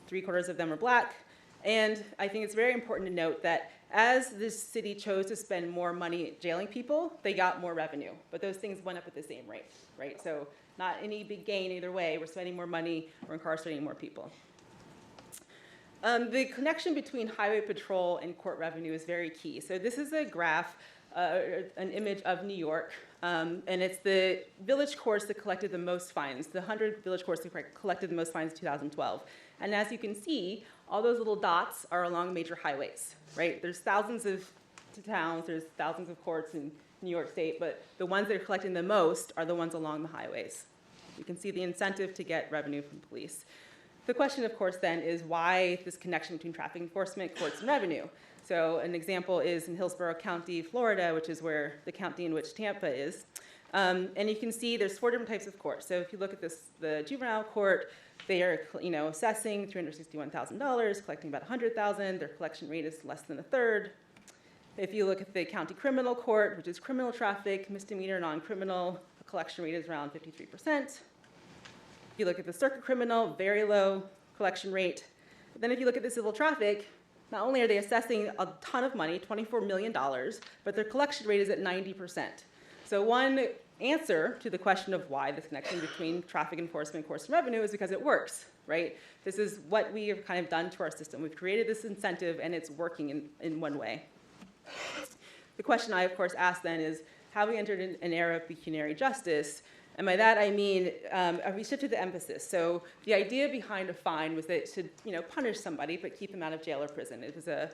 3/4 of them are black. And I think it's very important to note that as this city chose to spend more money jailing people, they got more revenue. But those things went up at the same rate, right? So not any big gain either way. We're spending more money, we're incarcerating more people. The connection between highway patrol and court revenue is very key. So this is a graph, an image of New York, and it's the village courts that collected the most fines, the 100 village courts that collected the most fines in 2012. And as you can see, all those little dots are along major highways, right? There's thousands of towns, there's thousands of courts in New York State, but the ones that are collecting the most are the ones along the highways. You can see the incentive to get revenue from police. The question, of course, then is why this connection between traffic enforcement, courts, and revenue? So an example is in Hillsborough County, Florida, which is where the county in which Tampa is. And you can see there's 4 different types of courts. So if you look at the juvenile court, they are assessing $361,000, collecting about $100,000. Their collection rate is less than a third. If you look at the county criminal court, which is criminal traffic, misdemeanor, non-criminal, the collection rate is around 53%. If you look at the circa criminal, very low collection rate. But then if you look at the civil traffic, not only are they assessing a ton of money, $24 million, but their collection rate is at 90%. So one answer to the question of why this connection between traffic enforcement, courts, and revenue is because it works, right? This is what we have kind of done to our system. We've created this incentive, and it's working in one way. The question I, of course, ask then is, have we entered an era of pecuniary justice? And by that I mean, we shifted the emphasis. So the idea behind a fine was that it should, punish somebody but keep them out of jail or prison. It was a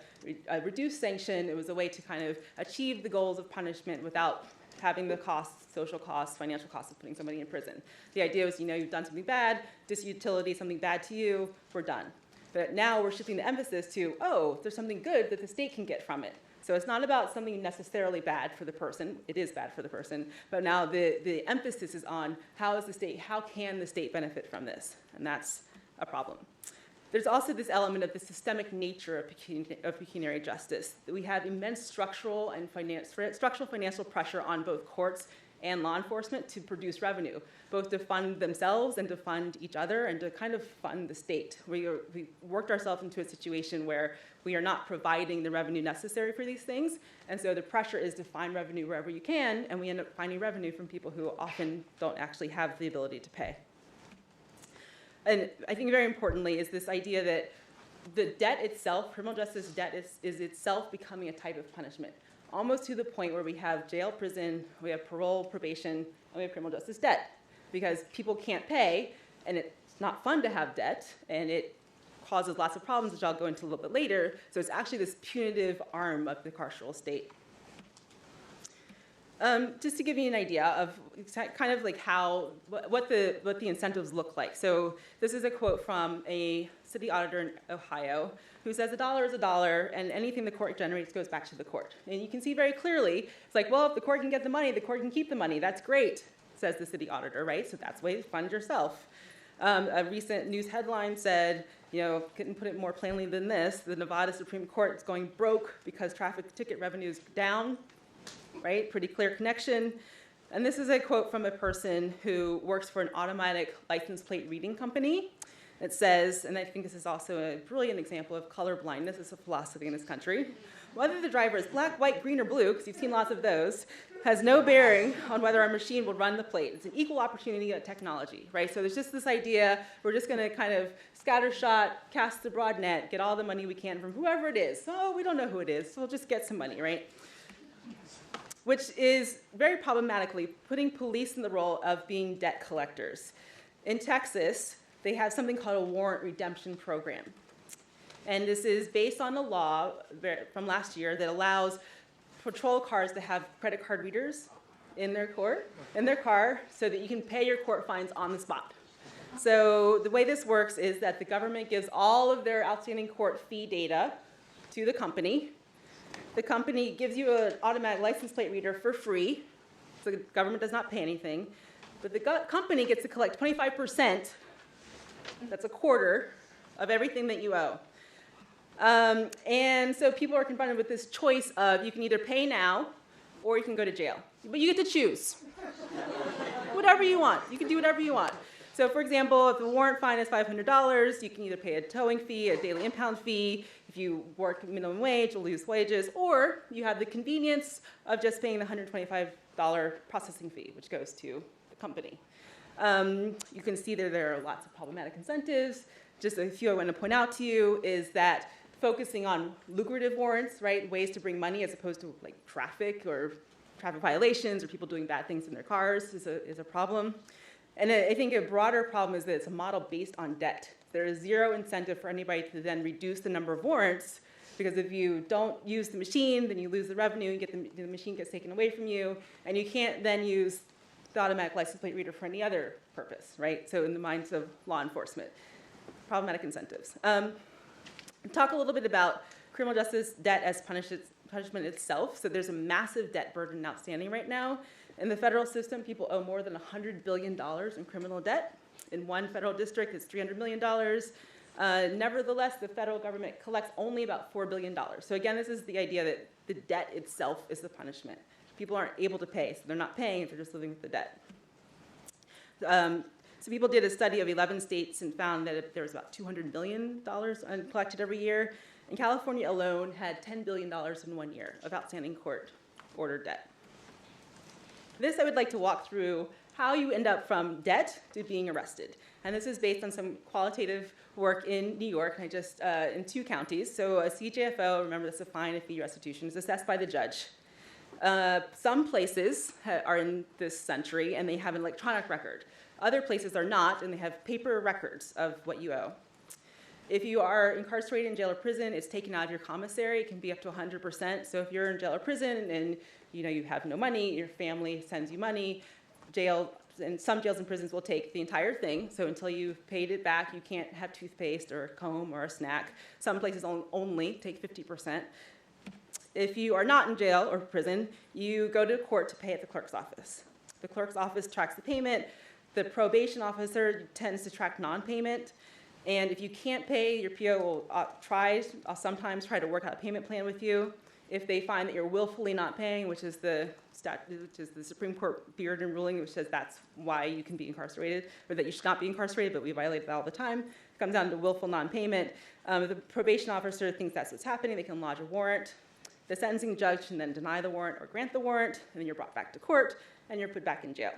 reduced sanction. It was a way to kind of achieve the goals of punishment without having the costs, social costs, financial costs of putting somebody in prison. The idea was, you've done something bad, disutility, something bad to you, we're done. But now we're shifting the emphasis to, there's something good that the state can get from it. So it's not about something necessarily bad for the person. It is bad for the person. But now the emphasis is on how can the state benefit from this? And that's a problem. There's also this element of the systemic nature of pecuniary justice. We have immense structural financial pressure on both courts and law enforcement to produce revenue, both to fund themselves and to fund each other and to kind of fund the state. We worked ourselves into a situation where we are not providing the revenue necessary for these things, and so the pressure is to find revenue wherever you can, and we end up finding revenue from people who often don't actually have the ability to pay. And I think very importantly is this idea that the debt itself, criminal justice debt, is itself becoming a type of punishment, almost to the point where we have jail, prison, we have parole, probation, and we have criminal justice debt, because people can't pay, and it's not fun to have debt, and it causes lots of problems, which I'll go into a little bit later. So it's actually this punitive arm of the carceral state. Just to give you an idea of kind of like what the incentives look like. So this is a quote from a city auditor in Ohio who says $1 is $1, and anything the court generates goes back to the court. And you can see very clearly, it's like, well, if the court can get the money, the court can keep the money. That's great, says the city auditor, right? So that's the way to fund yourself. A recent news headline said, couldn't put it more plainly than this, the Nevada Supreme Court is going broke because traffic ticket revenue is down, right? Pretty clear connection. And this is a quote from a person who works for an automatic license plate reading company. It says, and I think this is also a brilliant example of color blindness as a philosophy in this country, whether the driver is black, white, green, or blue, because you've seen lots of those, has no bearing on whether our machine will run the plate. It's an equal opportunity technology, right? So there's just this idea, we're just gonna kind of scattershot, cast the broad net, get all the money we can from whoever it is. So we don't know who it is, so we'll just get some money, right? Which is very problematically putting police in the role of being debt collectors. In Texas, they have something called a warrant redemption program. And this is based on a law from last year that allows patrol cars to have credit card readers in their car, so that you can pay your court fines on the spot. So the way this works is that the government gives all of their outstanding court fee data to the company. The company gives you an automatic license plate reader for free, so the government does not pay anything. But the company gets to collect 25%, that's a quarter, of everything that you owe. And so people are confronted with this choice of you can either pay now or you can go to jail. But you get to choose. Whatever you want. You can do whatever you want. So for example, if the warrant fine is $500, you can either pay a towing fee, a daily impound fee. If you work minimum wage, you'll lose wages. Or you have the convenience of just paying the $125 processing fee, which goes to the company. You can see there are lots of problematic incentives. Just a few I want to point out to you is that focusing on lucrative warrants, right, ways to bring money as opposed to like traffic violations or people doing bad things in their cars is a problem. And I think a broader problem is that it's a model based on debt. There is zero incentive for anybody to then reduce the number of warrants, because if you don't use the machine, then you lose the revenue, you get the machine gets taken away from you, and you can't then use the automatic license plate reader for any other purpose, right? So in the minds of law enforcement, problematic incentives. Talk a little bit about criminal justice debt as punishment itself. So there's a massive debt burden outstanding right now. In the federal system, people owe more than $100 billion in criminal debt. In one federal district, it's $300 million. Nevertheless, the federal government collects only about $4 billion. So again, this is the idea that the debt itself is the punishment. People aren't able to pay, so they're not paying, they're just living with the debt. So people did a study of 11 states and found that there was about $200 billion collected every year. And California alone had $10 billion in 1 year of outstanding court-ordered debt. This I would like to walk through how you end up from debt to being arrested. And this is based on some qualitative work in New York, and in 2 counties. So a CJFO, remember that's a fine, a fee, restitution, is assessed by the judge. Some places are in this century, and they have an electronic record. Other places are not, and they have paper records of what you owe. If you are incarcerated in jail or prison, it's taken out of your commissary. It can be up to 100%. So if you're in jail or prison and you have no money, your family sends you money, and some jails and prisons will take the entire thing. So until you've paid it back, you can't have toothpaste or a comb or a snack. Some places only take 50%. if you are not in jail or prison, you go to court to pay at the clerk's office. The clerk's office tracks the payment. The probation officer tends to track non-payment. And if you can't pay, your PO will sometimes try to work out a payment plan with you. If they find that you're willfully not paying, which is the Supreme Court Bearden ruling, which says that's why you can be incarcerated, or that you should not be incarcerated, but we violate that all the time. It comes down to willful non-payment. If the probation officer thinks that's what's happening, they can lodge a warrant. The sentencing judge can then deny the warrant or grant the warrant, and then you're brought back to court, and you're put back in jail.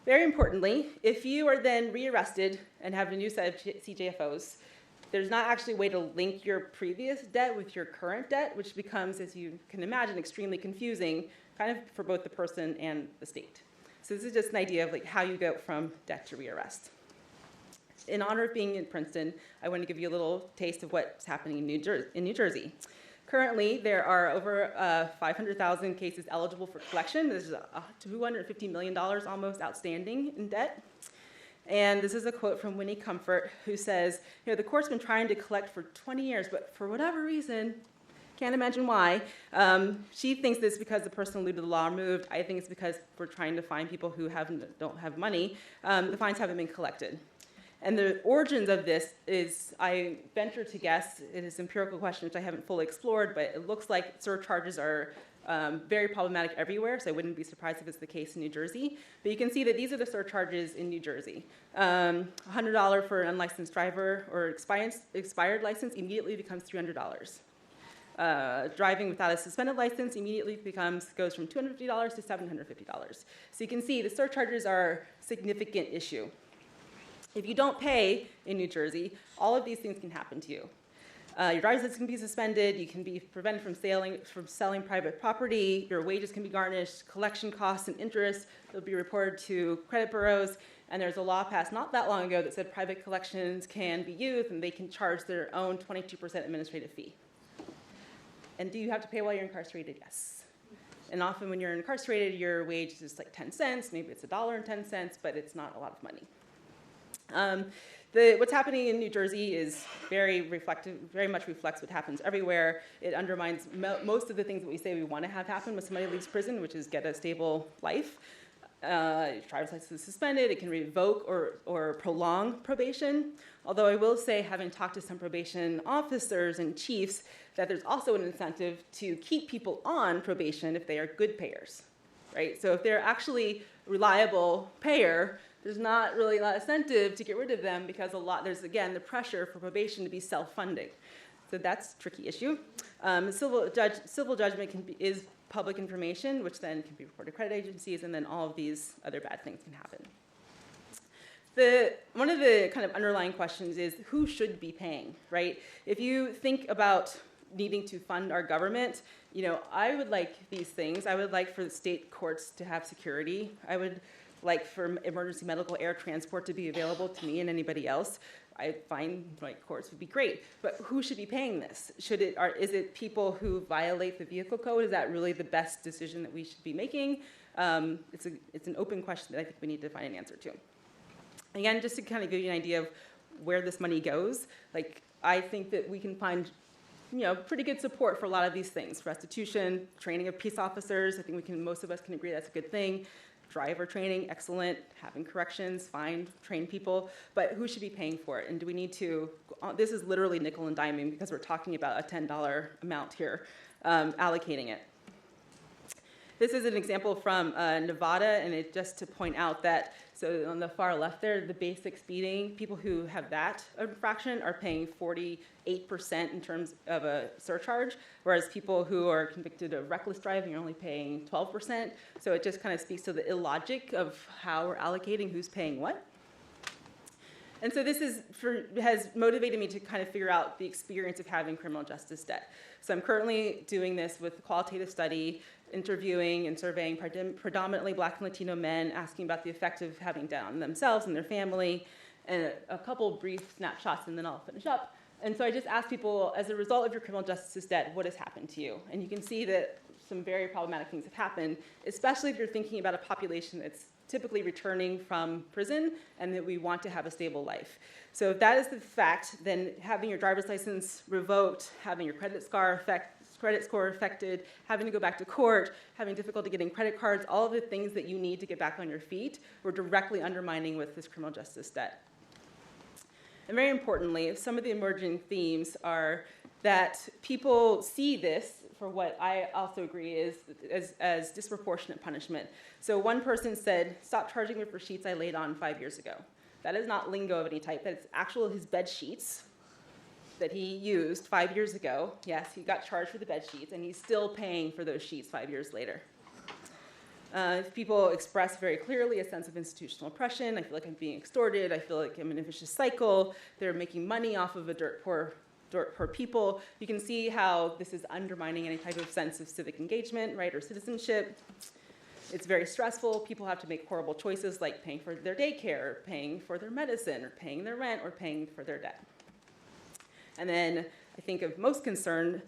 Very importantly, if you are then rearrested and have a new set of CJFOs, there's not actually a way to link your previous debt with your current debt, which becomes, as you can imagine, extremely confusing, kind of for both the person and the state. So this is just an idea of like how you go from debt to rearrest. In honor of being in Princeton, I want to give you a little taste of what's happening in New Jersey. Currently, there are over 500,000 cases eligible for collection. There's $250 million almost outstanding in debt. And this is a quote from Winnie Comfort, who says, the court's been trying to collect for 20 years, but for whatever reason, can't imagine why. She thinks this is because the person eluded the law or moved. I think it's because we're trying to find people who don't have money. The fines haven't been collected. And the origins of this is, I venture to guess, it is an empirical question which I haven't fully explored, but it looks like surcharges are very problematic everywhere, so I wouldn't be surprised if it's the case in New Jersey. But you can see that these are the surcharges in New Jersey. $100 for an unlicensed driver or expired license immediately becomes $300. Driving without a suspended license immediately goes from $250 to $750. So you can see the surcharges are a significant issue. If you don't pay in New Jersey, all of these things can happen to you. Your driver's license can be suspended. You can be prevented from selling private property. Your wages can be garnished. Collection costs and interest will be reported to credit bureaus. And there's a law passed not that long ago that said private collections can be used and they can charge their own 22% administrative fee. And do you have to pay while you're incarcerated? Yes. And often when you're incarcerated, your wage is just like 10 cents. Maybe it's $1.10, but it's not a lot of money. What's happening in New Jersey is very much reflects what happens everywhere. It undermines most of the things that we say we want to have happen when somebody leaves prison, which is get a stable life. Driver's license is suspended. It can revoke or prolong probation. Although I will say, having talked to some probation officers and chiefs, that there's also an incentive to keep people on probation if they are good payers, right? So if they're actually a reliable payer, there's not really a lot of incentive to get rid of them because there's, again, the pressure for probation to be self-funding. So that's a tricky issue. Civil judgment is public information, which then can be reported to credit agencies, and then all of these other bad things can happen. One of the kind of underlying questions is who should be paying, right? If you think about needing to fund our government, I would like these things. I would like for the state courts to have security. I would like for emergency medical air transport to be available to me and anybody else. I find courts would be great, but who should be paying this? Is it people who violate the vehicle code? Is that really the best decision that we should be making? It's an open question that I think we need to find an answer to. Again, just to kind of give you an idea of where this money goes, I think that we can find pretty good support for a lot of these things. Restitution, training of peace officers, I think most of us can agree that's a good thing. Driver training, excellent. Having corrections, fine, train people. But who should be paying for it? And do we need to, this is literally nickel and diming because we're talking about a $10 amount here, allocating it. This is an example from Nevada, and just to point out that, so on the far left there, the basic speeding, people who have that infraction are paying 48% in terms of a surcharge, whereas people who are convicted of reckless driving are only paying 12%. So it just kind of speaks to the illogic of how we're allocating who's paying what. And so this has motivated me to kind of figure out the experience of having criminal justice debt. So I'm currently doing this with a qualitative study, interviewing and surveying predominantly Black and Latino men, asking about the effect of having debt on themselves and their family, and a couple brief snapshots, and then I'll finish up. And so I just asked people, as a result of your criminal justice debt, what has happened to you? And you can see that some very problematic things have happened, especially if you're thinking about a population that's typically returning from prison and that we want to have a stable life. So if that is the fact, then having your driver's license revoked, having your credit score credit score affected, having to go back to court, having difficulty getting credit cards, all of the things that you need to get back on your feet, we're directly undermining with this criminal justice debt. And very importantly, some of the emerging themes are that people see this for what I also agree is as disproportionate punishment. So one person said, "Stop charging me for sheets I laid on 5 years ago." That is not lingo of any type. That is actual his bed sheets that he used 5 years ago. Yes, he got charged for the bed sheets, and he's still paying for those sheets 5 years later. People express very clearly a sense of institutional oppression. I feel like I'm being extorted. I feel like I'm in a vicious cycle. They're making money off of a dirt poor people. You can see how this is undermining any type of sense of civic engagement, right, or citizenship. It's very stressful. People have to make horrible choices like paying for their daycare, or paying for their medicine, or paying their rent, or paying for their debt. And then I think of most concern,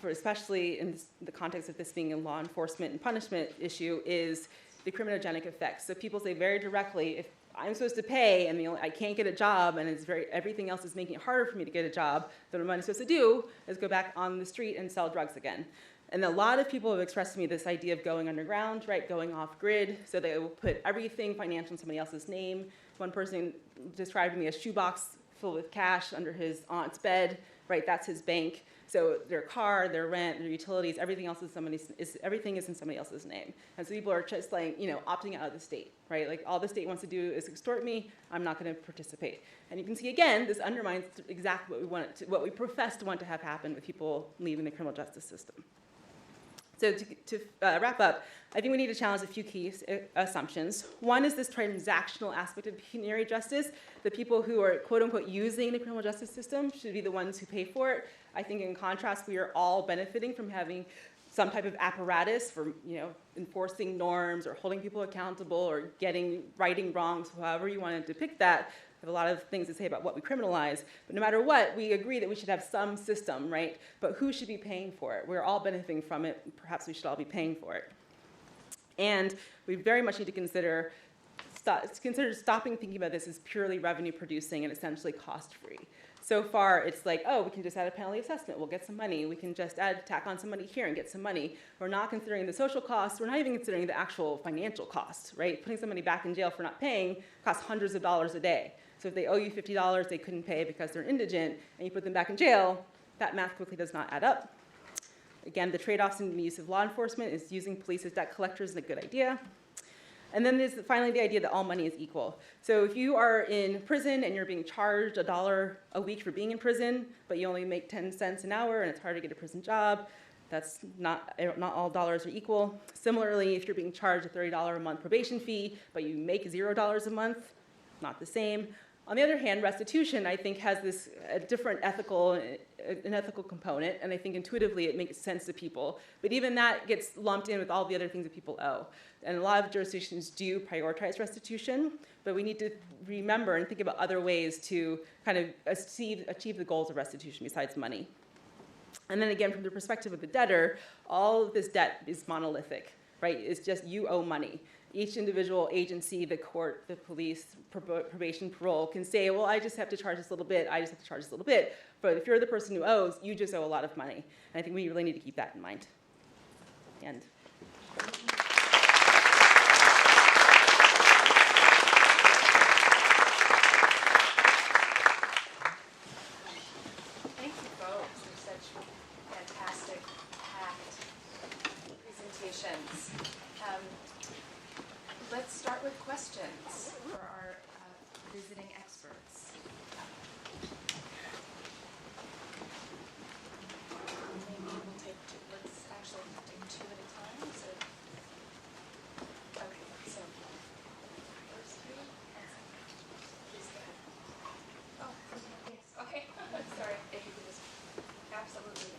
for especially in the context of this being a law enforcement and punishment issue, is the criminogenic effects. So people say very directly, if I'm supposed to pay and I can't get a job and everything else is making it harder for me to get a job, then what I'm supposed to do is go back on the street and sell drugs again. And a lot of people have expressed to me this idea of going underground, right, going off grid, so they will put everything financial in somebody else's name. One person described to me a shoebox filled with cash under his aunt's bed, right, that's his bank. So their car, their rent, their utilities, everything else everything is in somebody else's name. And so people are just like, opting out of the state, right? Like all the state wants to do is extort me. I'm not going to participate. And you can see again, this undermines exactly what we profess to want to have happen with people leaving the criminal justice system. So to wrap up, I think we need to challenge a few key assumptions. One is this transactional aspect of pecuniary justice. The people who are, quote unquote, using the criminal justice system should be the ones who pay for it. I think in contrast, we are all benefiting from having some type of apparatus for enforcing norms or holding people accountable or righting wrongs, however you want to depict that. I have a lot of things to say about what we criminalize, but no matter what, we agree that we should have some system, right? But who should be paying for it? We're all benefiting from it. Perhaps we should all be paying for it. And we very much need to consider stopping thinking about this as purely revenue producing and essentially cost-free. So far, it's like, oh, we can just add a penalty assessment. We'll get some money. We can just tack on some money here and get some money. We're not considering the social costs. We're not even considering the actual financial costs, right? Putting somebody back in jail for not paying costs hundreds of dollars a day. So if they owe you $50, they couldn't pay because they're indigent, and you put them back in jail, that math quickly does not add up. Again, the trade-offs in the use of law enforcement is using police as debt collectors is a good idea. And then there's finally the idea that all money is equal. So if you are in prison and you're being charged $1 a week for being in prison, but you only make 10 cents an hour and it's hard to get a prison job, that's not all dollars are equal. Similarly, if you're being charged a $30 a month probation fee, but you make $0 a month, not the same. On the other hand, restitution, I think, has this different ethical component, and I think intuitively it makes sense to people. But even that gets lumped in with all the other things that people owe. And a lot of jurisdictions do prioritize restitution, but we need to remember and think about other ways to kind of achieve the goals of restitution besides money. And then again, from the perspective of the debtor, all of this debt is monolithic, right? It's just you owe money. Each individual agency, the court, the police, probation, parole, can say, well, I just have to charge this a little bit, I just have to charge this a little bit. But if you're the person who owes, you just owe a lot of money. And I think we really need to keep that in mind. And Thank you both for such fantastic, packed presentations. Let's start with questions for our visiting experts. Maybe we'll take two. Let's actually take two at a time. So, okay. So first three. Please go ahead. Oh, yes. Okay. Sorry. If you could just absolutely.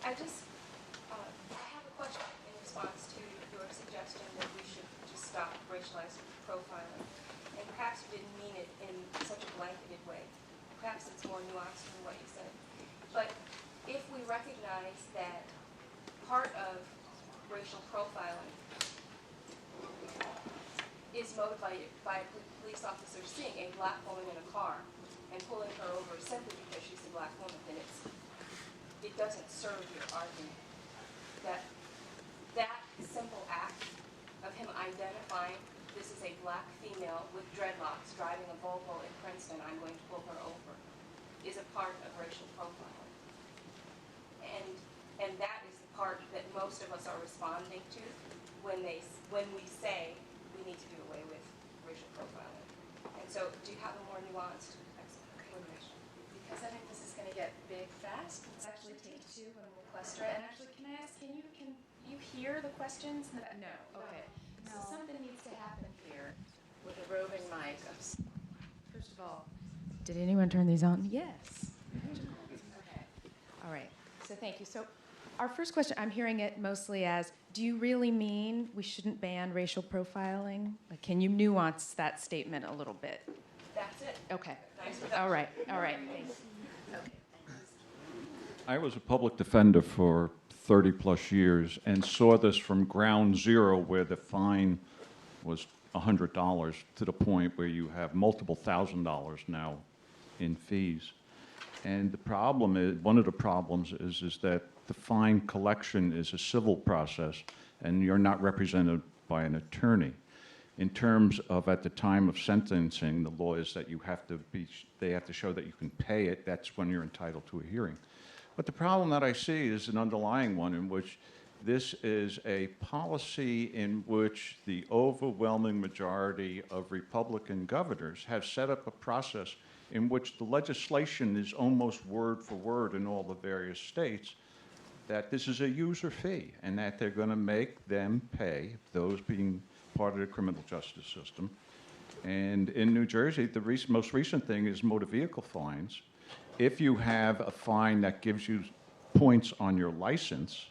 I have a question in response to your suggestion that we should just stop racialized profiling. And perhaps you didn't mean it in such a blanketed way. Perhaps it's more nuanced than what you said. But if we recognize that part of racial profiling is motivated by police officers seeing a black woman in a car and pulling her over simply because she's a black woman, then it doesn't serve your argument. that that simple act of him identifying this is a black female with dreadlocks driving a Volvo in Princeton, I'm going to pull her over, is a part of racial profiling. And that is the part that most of us are responding to when we say we need to do away with racial profiling. And so do you have a more nuanced explanation? Because I think this is going to get big fast. Let's actually take two and we'll cluster it. And actually, can I ask, can you hear the questions? No. Okay. So something needs to happen here with a roving mic. First of all, did anyone turn these on? Yes. Okay. All right. So thank you. So our first question, I'm hearing it mostly as, do you really mean we shouldn't ban racial profiling? Like, can you nuance that statement a little bit? That's it. Okay. Nice All right. Thanks. Okay. I was a public defender for 30 plus years and saw this from ground zero where the fine was $100 to the point where you have multiple $1,000s now in fees. And the problem is, one of the problems is that the fine collection is a civil process and you're not represented by an attorney. In terms of at the time of sentencing, the law is that they have to show that you can pay it. That's when you're entitled to a hearing. But the problem that I see is an underlying one in which this is a policy in which the overwhelming majority of Republican governors have set up a process in which the legislation is almost word for word in all the various states, that this is a user fee and that they're going to make them pay, those being part of the criminal justice system. And in New Jersey, the most recent thing is motor vehicle fines. If you have a fine that gives you points on your license,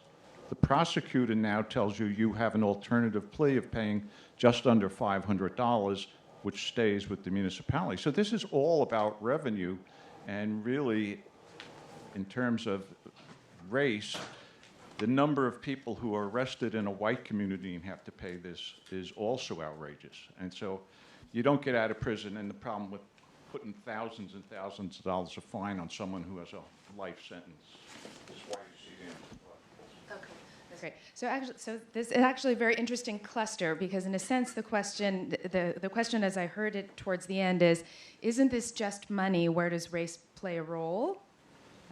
the prosecutor now tells you you have an alternative plea of paying just under $500, which stays with the municipality. So this is all about revenue, and really, in terms of race, the number of people who are arrested in a white community and have to pay this is also outrageous. And so you don't get out of prison, and the problem with putting thousands and thousands of dollars of fine on someone who has a life sentence is why you see them. Okay, that's great. So this is actually a very interesting cluster because, in a sense, the question as I heard it towards the end is, isn't this just money? Where does race play a role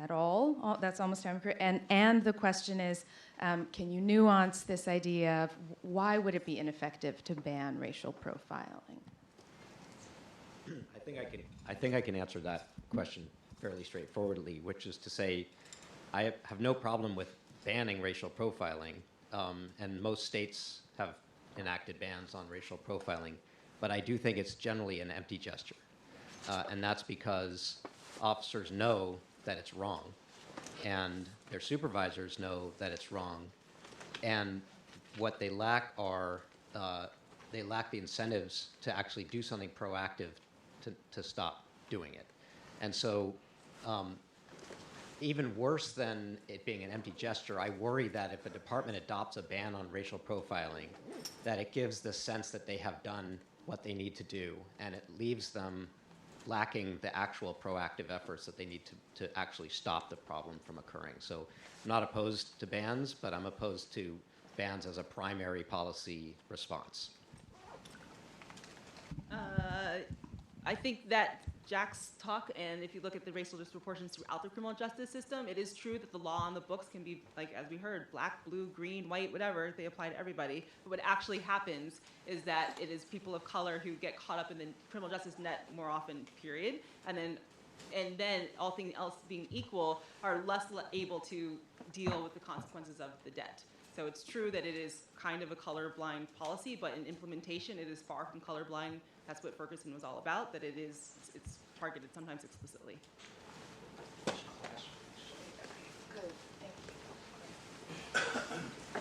at all? That's almost time. And the question is, can you nuance this idea of why would it be ineffective to ban racial profiling? I think I can answer that question fairly straightforwardly, which is to say, I have no problem with banning racial profiling, and most states have enacted bans on racial profiling, but I do think it's generally an empty gesture, and that's because officers know that it's wrong, and their supervisors know that it's wrong, and what they lack are they lack the incentives to actually do something proactive to stop doing it. And so even worse than it being an empty gesture, I worry that if a department adopts a ban on racial profiling, that it gives the sense that they have done what they need to do, and it leaves them lacking the actual proactive efforts that they need to actually stop the problem from occurring. So I'm not opposed to bans, but I'm opposed to bans as a primary policy response. I think that Jack's talk, and if you look at the racial disproportions throughout the criminal justice system, it is true that the law on the books can be, like, as we heard, black, blue, green, white, whatever, they apply to everybody. But what actually happens is that it is people of color who get caught up in the criminal justice net more often, period. And then all things else being equal, are less able to deal with the consequences of the debt. So it's true that it is kind of a colorblind policy, but in implementation, it is far from colorblind. That's what Ferguson was all about, that it's targeted sometimes explicitly. Good, thank you.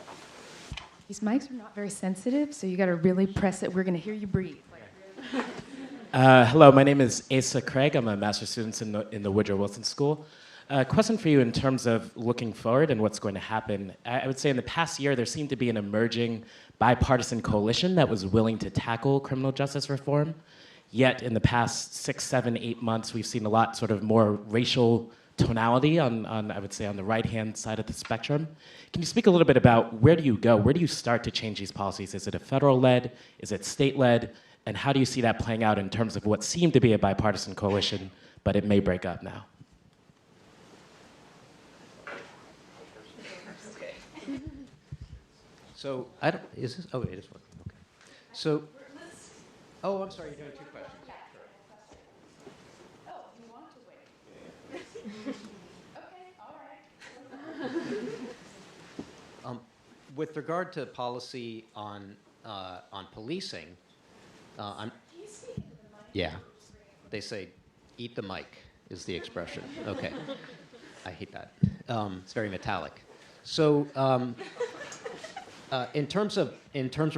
These mics are not very sensitive, so you got to really press it. We're going to hear you breathe. Hello, my name is Asa Craig. I'm a master's student in the Woodrow Wilson School. Question for you in terms of looking forward and what's going to happen. I would say in the past year, there seemed to be an emerging bipartisan coalition that was willing to tackle criminal justice reform. Yet in the past 6, 7, 8 months, we've seen a lot sort of more racial tonality on, I would say, on the right-hand side of the spectrum. Can you speak a little bit about where do you go? Where do you start to change these policies? Is it a federal-led? Is it state-led? And how do you see that playing out in terms of what seemed to be a bipartisan coalition, but it may break up now? So I don't, is this, oh, it is one, okay. So, oh, I'm sorry, you're doing two questions. Oh, you want to wait? Okay, all right. With regard to policy on policing, yeah, they say, "Eat the mic" is the expression. Okay, I hate that. It's very metallic. So, in terms of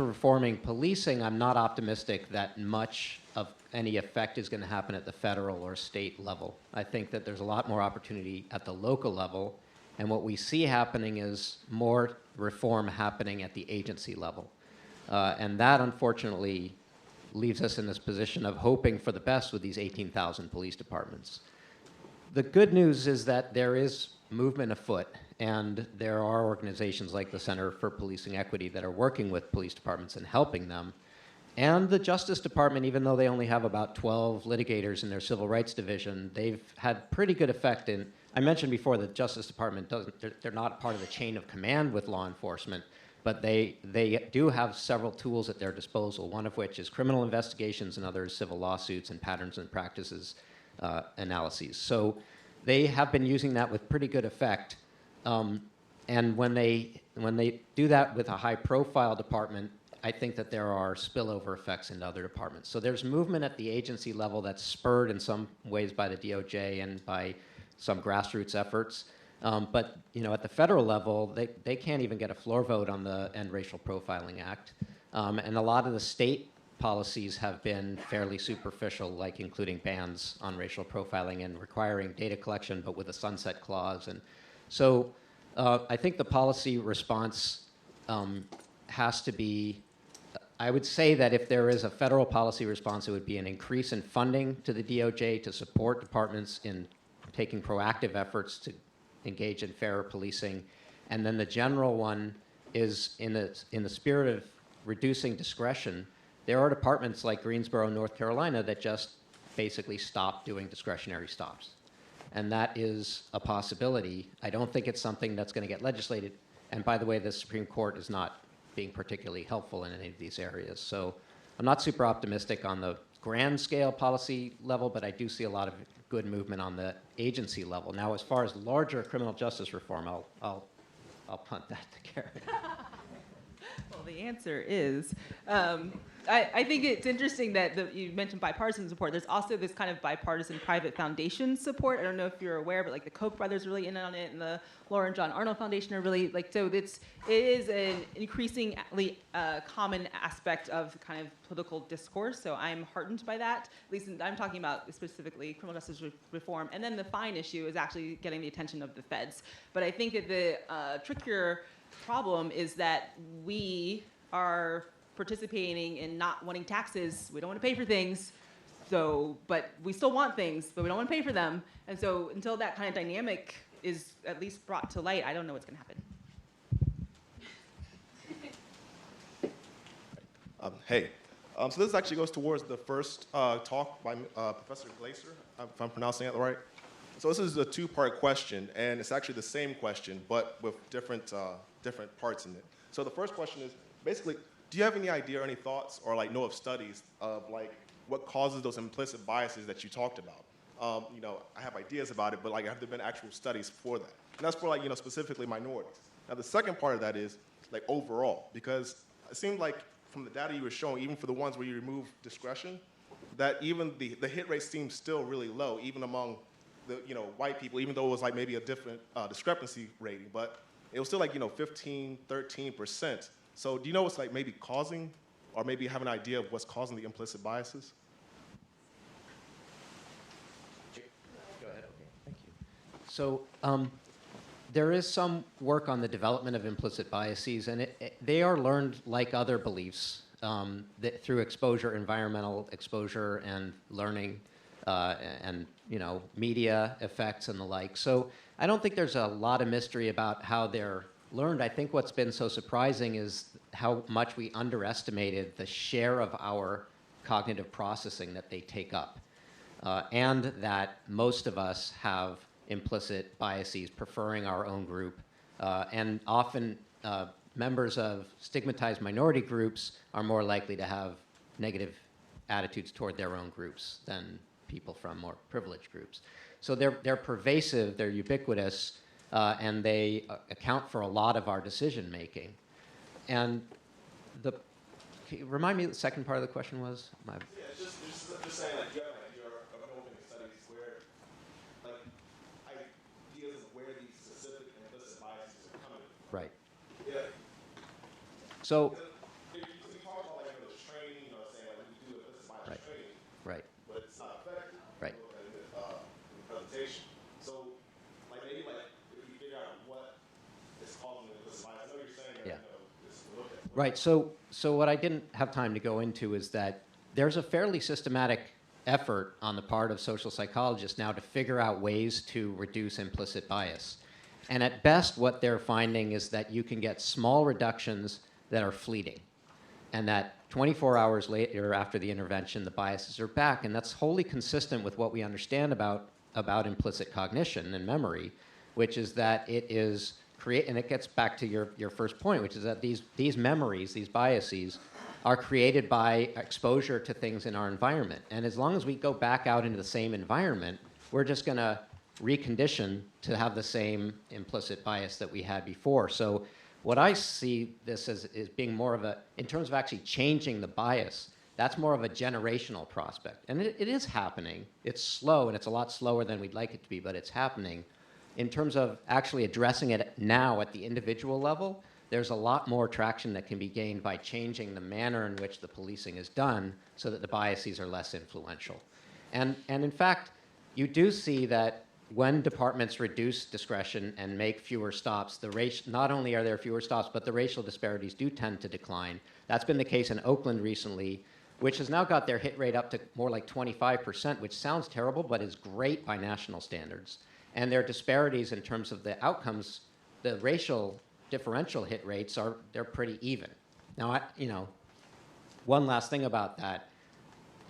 reforming policing, I'm not optimistic that much of any effect is going to happen at the federal or state level. I think that there's a lot more opportunity at the local level. And what we see happening is more reform happening at the agency level. And that, unfortunately, leaves us in this position of hoping for the best with these 18,000 police departments. The good news is that there is movement afoot, and there are organizations like the Center for Policing Equity that are working with police departments and helping them. And the Justice Department, even though they only have about 12 litigators in their Civil Rights Division, they've had pretty good effect in. I mentioned before the Justice Department they're not part of the chain of command with law enforcement, but they do have several tools at their disposal, one of which is criminal investigations and others civil lawsuits and patterns and practices analyses. So they have been using that with pretty good effect. And when they do that with a high-profile department, I think that there are spillover effects into other departments. So there's movement at the agency level that's spurred in some ways by the DOJ and by some grassroots efforts. But at the federal level, they can't even get a floor vote on the End Racial Profiling Act. And a lot of the state policies have been fairly superficial, like including bans on racial profiling and requiring data collection, but with a sunset clause. And so I think the policy response has to be, I would say that if there is a federal policy response, it would be an increase in funding to the DOJ to support departments in taking proactive efforts to engage in fairer policing. And then the general one is in the spirit of reducing discretion. There are departments like Greensboro, North Carolina, that just basically stop doing discretionary stops. And that is a possibility. I don't think it's something that's going to get legislated. And by the way, the Supreme Court is not being particularly helpful in any of these areas. So I'm not super optimistic on the grand scale policy level, but I do see a lot of good movement on the agency level. Now, as far as larger criminal justice reform, I'll punt that to Karen. Well, the answer is, I think it's interesting that you mentioned bipartisan support. There's also this kind of bipartisan private foundation support. I don't know if you're aware, but like the Koch brothers are really in on it, and the Laura and John Arnold Foundation are really so. It is an increasingly common aspect of kind of political discourse. So I'm heartened by that. At least I'm talking about specifically criminal justice reform, and then the fine issue is actually getting the attention of the feds. But I think that the trickier problem is that we are participating in not wanting taxes. We don't want to pay for things, but we still want things, but we don't want to pay for them. And so until that kind of dynamic is at least brought to light, I don't know what's going to happen. Hey, so this actually goes towards the first talk by Professor Glaser, if I'm pronouncing it right. So this is a two-part question, and it's actually the same question, but with different parts in it. So the first question is, basically, do you have any idea or any thoughts or know of studies of what causes those implicit biases that you talked about? I have ideas about it, but have there been actual studies for that? And that's for specifically minorities. Now the second part of that is overall, because it seemed like from the data you were showing, even for the ones where you remove discretion, that even the hit rate seems still really low, even among the white people, even though it was maybe a different discrepancy rating, but it was still 15, 13%. So do you know what's maybe causing, or maybe have an idea of what's causing the implicit biases? Go ahead, okay, thank you. So there is some work on the development of implicit biases, and they are learned like other beliefs through exposure, environmental exposure and learning. and media effects and the like. So I don't think there's a lot of mystery about how they're learned. I think what's been so surprising is how much we underestimated the share of our cognitive processing that they take up, and that most of us have implicit biases, preferring our own group, and often members of stigmatized minority groups are more likely to have negative attitudes toward their own groups than people from more privileged groups. So they're pervasive, they're ubiquitous, and they account for a lot of our decision making. And can you remind me what the second part of the question was? Yeah, it's just saying, like, you have an idea of opening studies where, like, ideas of where these specific implicit biases are coming from. Right. Yeah. So, If we talk about, like, the training, saying, like, we do implicit bias Right. training, right. but it's not effective. Right. In the presentation. So, like, maybe, like, if we figure out what is causing the implicit bias, I know you're saying that, Yeah. just look at it. Right. So what I didn't have time to go into is that there's a fairly systematic effort on the part of social psychologists now to figure out ways to reduce implicit bias. And at best, what they're finding is that you can get small reductions that are fleeting, and that 24 hours later after the intervention, the biases are back. And that's wholly consistent with what we understand about implicit cognition and memory, which is that it is and it gets back to your first point, which is that these memories, these biases, are created by exposure to things in our environment. And as long as we go back out into the same environment, we're just going to recondition to have the same implicit bias that we had before. So what I see this as is being more of in terms of actually changing the bias, that's more of a generational prospect. And it is happening. It's slow, and it's a lot slower than we'd like it to be, but it's happening. In terms of actually addressing it now at the individual level, there's a lot more traction that can be gained by changing the manner in which the policing is done so that the biases are less influential. And in fact, you do see that when departments reduce discretion and make fewer stops, not only are there fewer stops, but the racial disparities do tend to decline. That's been the case in Oakland recently, which has now got their hit rate up to more like 25%, which sounds terrible, but is great by national standards. And their disparities in terms of the outcomes, the racial differential hit rates they're pretty even. Now, one last thing about that,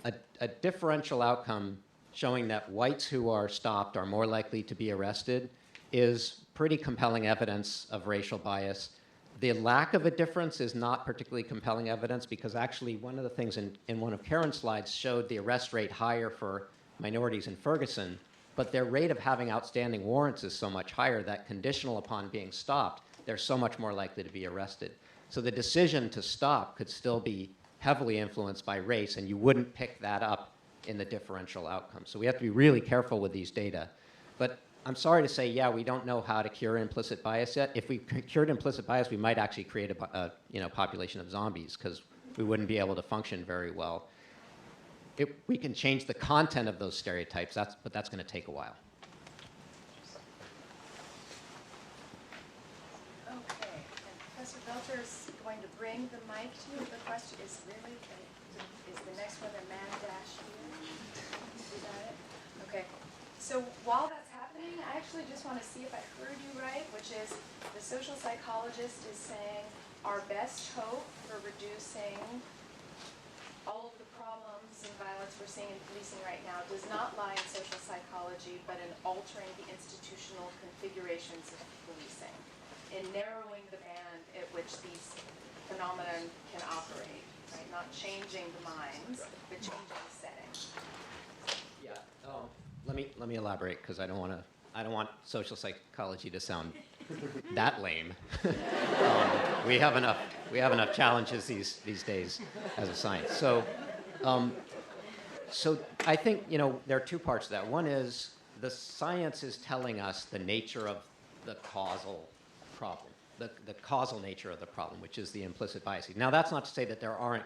a differential outcome showing that whites who are stopped are more likely to be arrested is pretty compelling evidence of racial bias. The lack of a difference is not particularly compelling evidence, because actually one of the things in one of Karen's slides showed the arrest rate higher for minorities in Ferguson, but their rate of having outstanding warrants is so much higher that conditional upon being stopped, they're so much more likely to be arrested. So the decision to stop could still be heavily influenced by race, and you wouldn't pick that up in the differential outcome. So we have to be really careful with these data. But I'm sorry to say, yeah, we don't know how to cure implicit bias yet. If we cured implicit bias, we might actually create a population of zombies, because we wouldn't be able to function very well. We can change the content of those stereotypes, but that's going to take a while. Okay, and Professor Belcher's going to bring the mic to you. The question is the next one a mad dash here? Is that it? Okay. So while that's happening, I actually just want to see if I heard you right, which is the social psychologist is saying our best hope for reducing all of the problems and violence we're seeing in policing right now does not lie in social psychology, but in altering the institutional configurations of policing, in narrowing the band at which these phenomena can operate, right? Not changing the minds, but changing the setting. Yeah. Let me elaborate, because I don't want social psychology to sound that lame. We have enough challenges these days as a science. So I think there are two parts to that. One is the science is telling us the nature of the causal problem, the causal nature of the problem, which is the implicit biases. Now, that's not to say that there aren't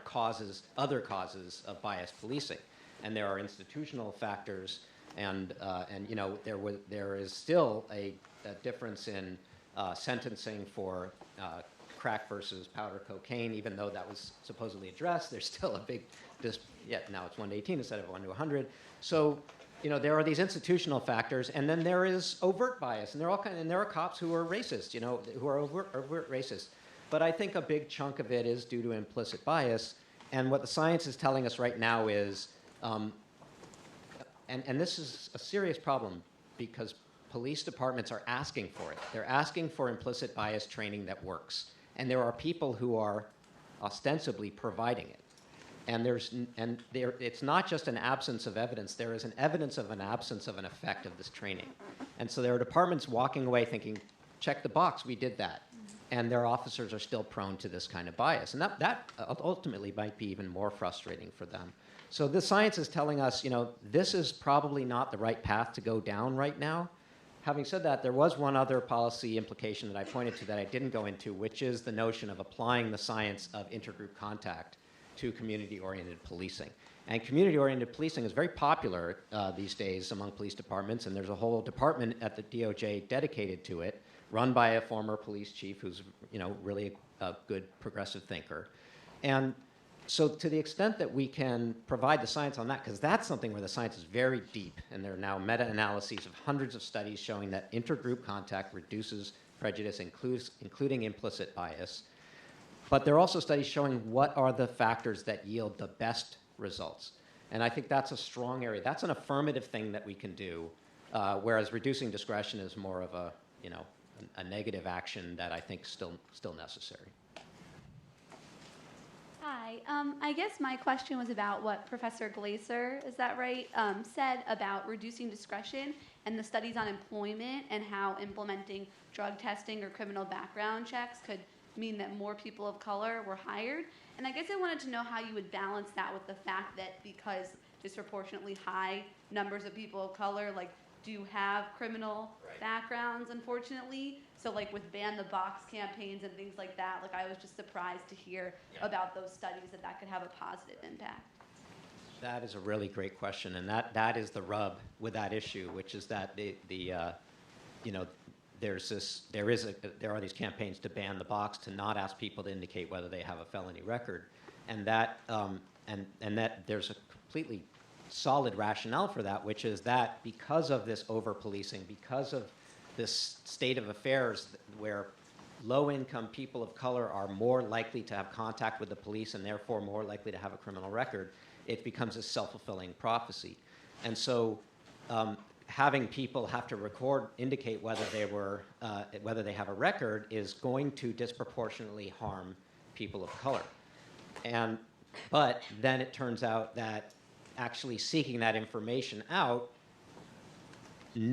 other causes of bias policing, and there are institutional factors, and there is still a difference in sentencing for crack versus powder cocaine, even though that was supposedly addressed, there's still a big, now it's 1 to 18 instead of 1 to 100. So, there are these institutional factors, and then there is overt bias, and there are cops who are racist, who are overt racist. But I think a big chunk of it is due to implicit bias, and what the science is telling us right now is, and this is a serious problem because police departments are asking for it. They're asking for implicit bias training that works, and there are people who are ostensibly providing it. And it's not just an absence of evidence. There is an evidence of an absence of an effect of this training. And so there are departments walking away thinking, check the box, we did that. And their officers are still prone to this kind of bias. And that ultimately might be even more frustrating for them. So the science is telling us, this is probably not the right path to go down right now. Having said that, there was one other policy implication that I pointed to that I didn't go into, which is the notion of applying the science of intergroup contact to community-oriented policing. And community-oriented policing is very popular these days among police departments, and there's a whole department at the DOJ dedicated to it, run by a former police chief who's really a good progressive thinker. And so to the extent that we can provide the science on that, because that's something where the science is very deep, and there are now meta-analyses of hundreds of studies showing that intergroup contact reduces prejudice, including implicit bias. But there are also studies showing what are the factors that yield the best results. And I think that's a strong area. That's an affirmative thing that we can do, whereas reducing discretion is more of a negative action that I think is still necessary. Hi. I guess my question was about what Professor Glaser, is that right, said about reducing discretion and the studies on employment and how implementing drug testing or criminal background checks could mean that more people of color were hired. And I guess I wanted to know how you would balance that with the fact that because disproportionately high numbers of people of color do have criminal backgrounds, unfortunately. So with ban the box campaigns and things like that, I was just surprised to hear about those studies that could have a positive impact. That is a really great question, and that is the rub with that issue, which is that there are these campaigns to ban the box, to not ask people to indicate whether they have a felony record, and that there's a completely solid rationale for that, which is that because of this over-policing, because of this state of affairs where low-income people of color are more likely to have contact with the police and therefore more likely to have a criminal record, it becomes a self-fulfilling prophecy. And so having people have to indicate whether they have a record is going to disproportionately harm people of color. But then it turns out that actually seeking that information out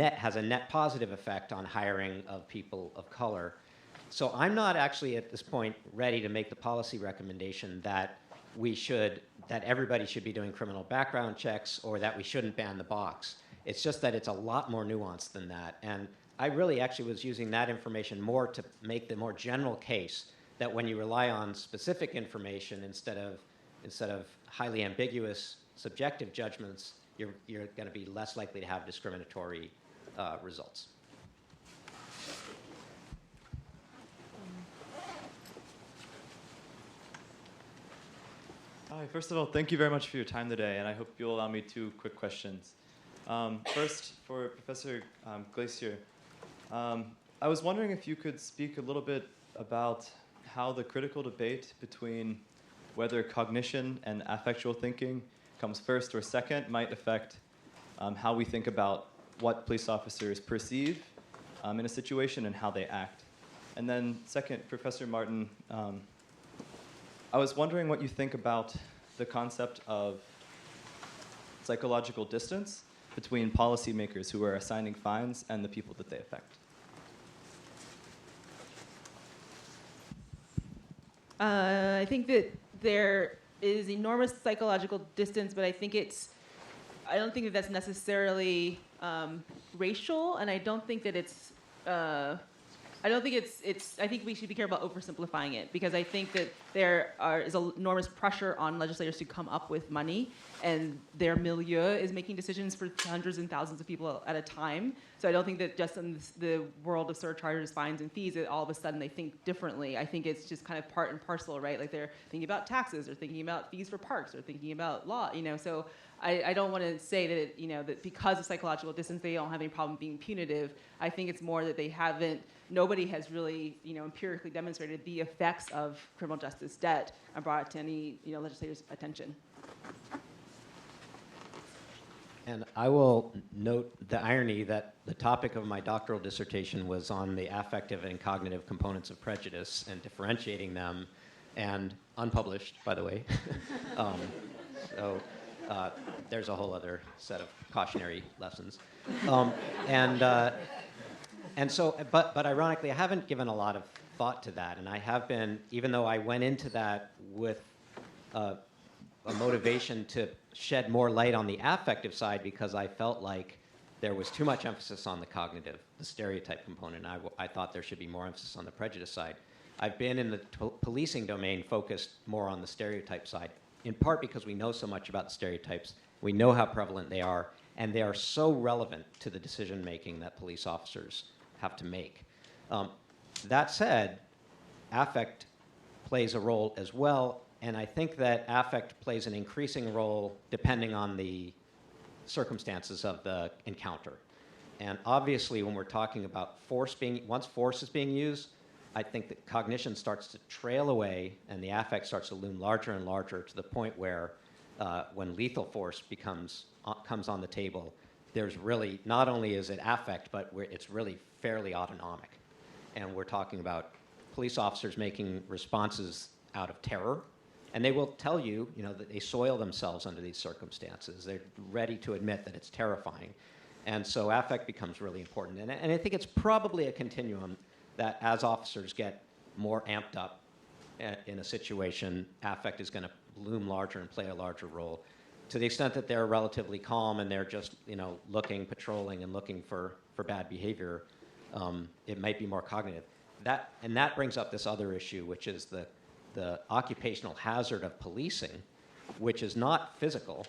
has a net positive effect on hiring of people of color. So I'm not actually at this point ready to make the policy recommendation that everybody should be doing criminal background checks or that we shouldn't ban the box. It's just that it's a lot more nuanced than that. And I really actually was using that information more to make the more general case that when you rely on specific information instead of highly ambiguous subjective judgments, you're going to be less likely to have discriminatory results. Hi, first of all, thank you very much for your time today, and I hope you'll allow me 2 quick questions. First, for Professor Glaser, I was wondering if you could speak a little bit about how the critical debate between whether cognition and affectual thinking comes first or second might affect how we think about what police officers perceive in a situation and how they act. And then second, Professor Martin, I was wondering what you think about the concept of psychological distance between policymakers who are assigning fines and the people that they affect. I think that there is enormous psychological distance, but I don't think that that's necessarily racial, and I don't think that I think we should be careful about oversimplifying it, because I think that there is enormous pressure on legislators to come up with money, and their milieu is making decisions for hundreds and thousands of people at a time. So I don't think that just in the world of surcharges, fines, and fees, that all of a sudden they think differently. I think it's just kind of part and parcel, right? Like they're thinking about taxes, or thinking about fees for parks, or thinking about law, So I don't want to say that, that because of psychological distance, they don't have any problem being punitive. I think it's more that nobody has really, empirically demonstrated the effects of criminal justice debt and brought it to any, legislator's attention. And I will note the irony that the topic of my doctoral dissertation was on the affective and cognitive components of prejudice and differentiating them, and unpublished, by the way. There's a whole other set of cautionary lessons. But ironically, I haven't given a lot of thought to that, and I have been, even though I went into that with a motivation to shed more light on the affective side, because I felt like there was too much emphasis on the cognitive, the stereotype component. I thought there should be more emphasis on the prejudice side. I've been in the policing domain focused more on the stereotype side, in part because we know so much about the stereotypes. We know how prevalent they are, and they are so relevant to the decision-making that police officers have to make. That said, affect plays a role as well, and I think that affect plays an increasing role depending on the circumstances of the encounter. And obviously, when we're talking about once force is being used, I think that cognition starts to trail away and the affect starts to loom larger and larger, to the point where when lethal force comes on the table, there's really, not only is it affect, but it's really fairly autonomic. And we're talking about police officers making responses out of terror. And they will tell you, that they soil themselves under these circumstances. They're ready to admit that it's terrifying. And so affect becomes really important. And I think it's probably a continuum that as officers get more amped up in a situation, affect is going to loom larger and play a larger role. To the extent that they're relatively calm and they're just, patrolling and looking for bad behavior, it might be more cognitive. That brings up this other issue, which is the occupational hazard of policing, which is not physical.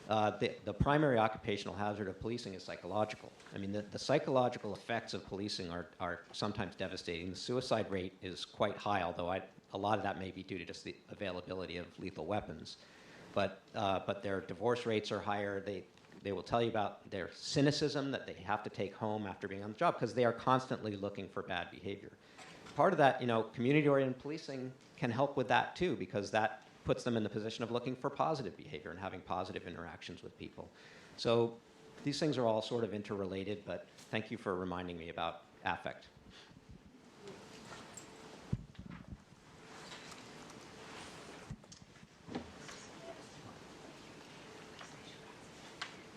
The primary occupational hazard of policing is psychological. I mean, the psychological effects of policing are sometimes devastating. The suicide rate is quite high, although a lot of that may be due to just the availability of lethal weapons. But their divorce rates are higher. They will tell you about their cynicism that they have to take home after being on the job, because they are constantly looking for bad behavior. Part of that, community-oriented policing can help with that too, because that puts them in the position of looking for positive behavior and having positive interactions with people. So these things are all sort of interrelated, but thank you for reminding me about affect.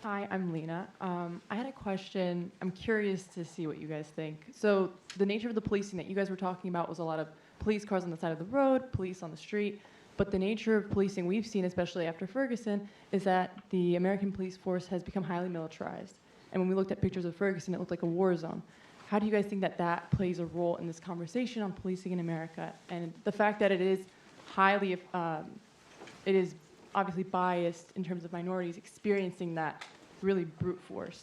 Hi, I'm Lena. I had a question. I'm curious to see what you guys think. So the nature of the policing that you guys were talking about was a lot of police cars on the side of the road, police on the street. But the nature of policing we've seen, especially after Ferguson, is that the American police force has become highly militarized. And when we looked at pictures of Ferguson, it looked like a war zone. How do you guys think that that plays a role in this conversation on policing in America? And the fact that it is highly, it is obviously biased in terms of minorities experiencing that really brute force.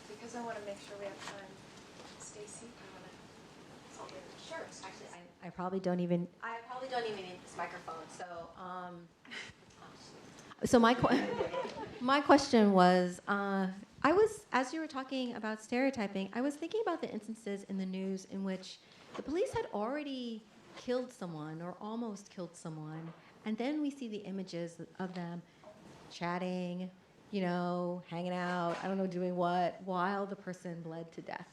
Because I want to make sure we have time. Stacy, sure. Actually, I probably don't even need this microphone. So my question was, as you were talking about stereotyping, I was thinking about the instances in the news in which the police had already killed someone or almost killed someone, and then we see the images of them chatting, hanging out, I don't know, doing what, while the person bled to death.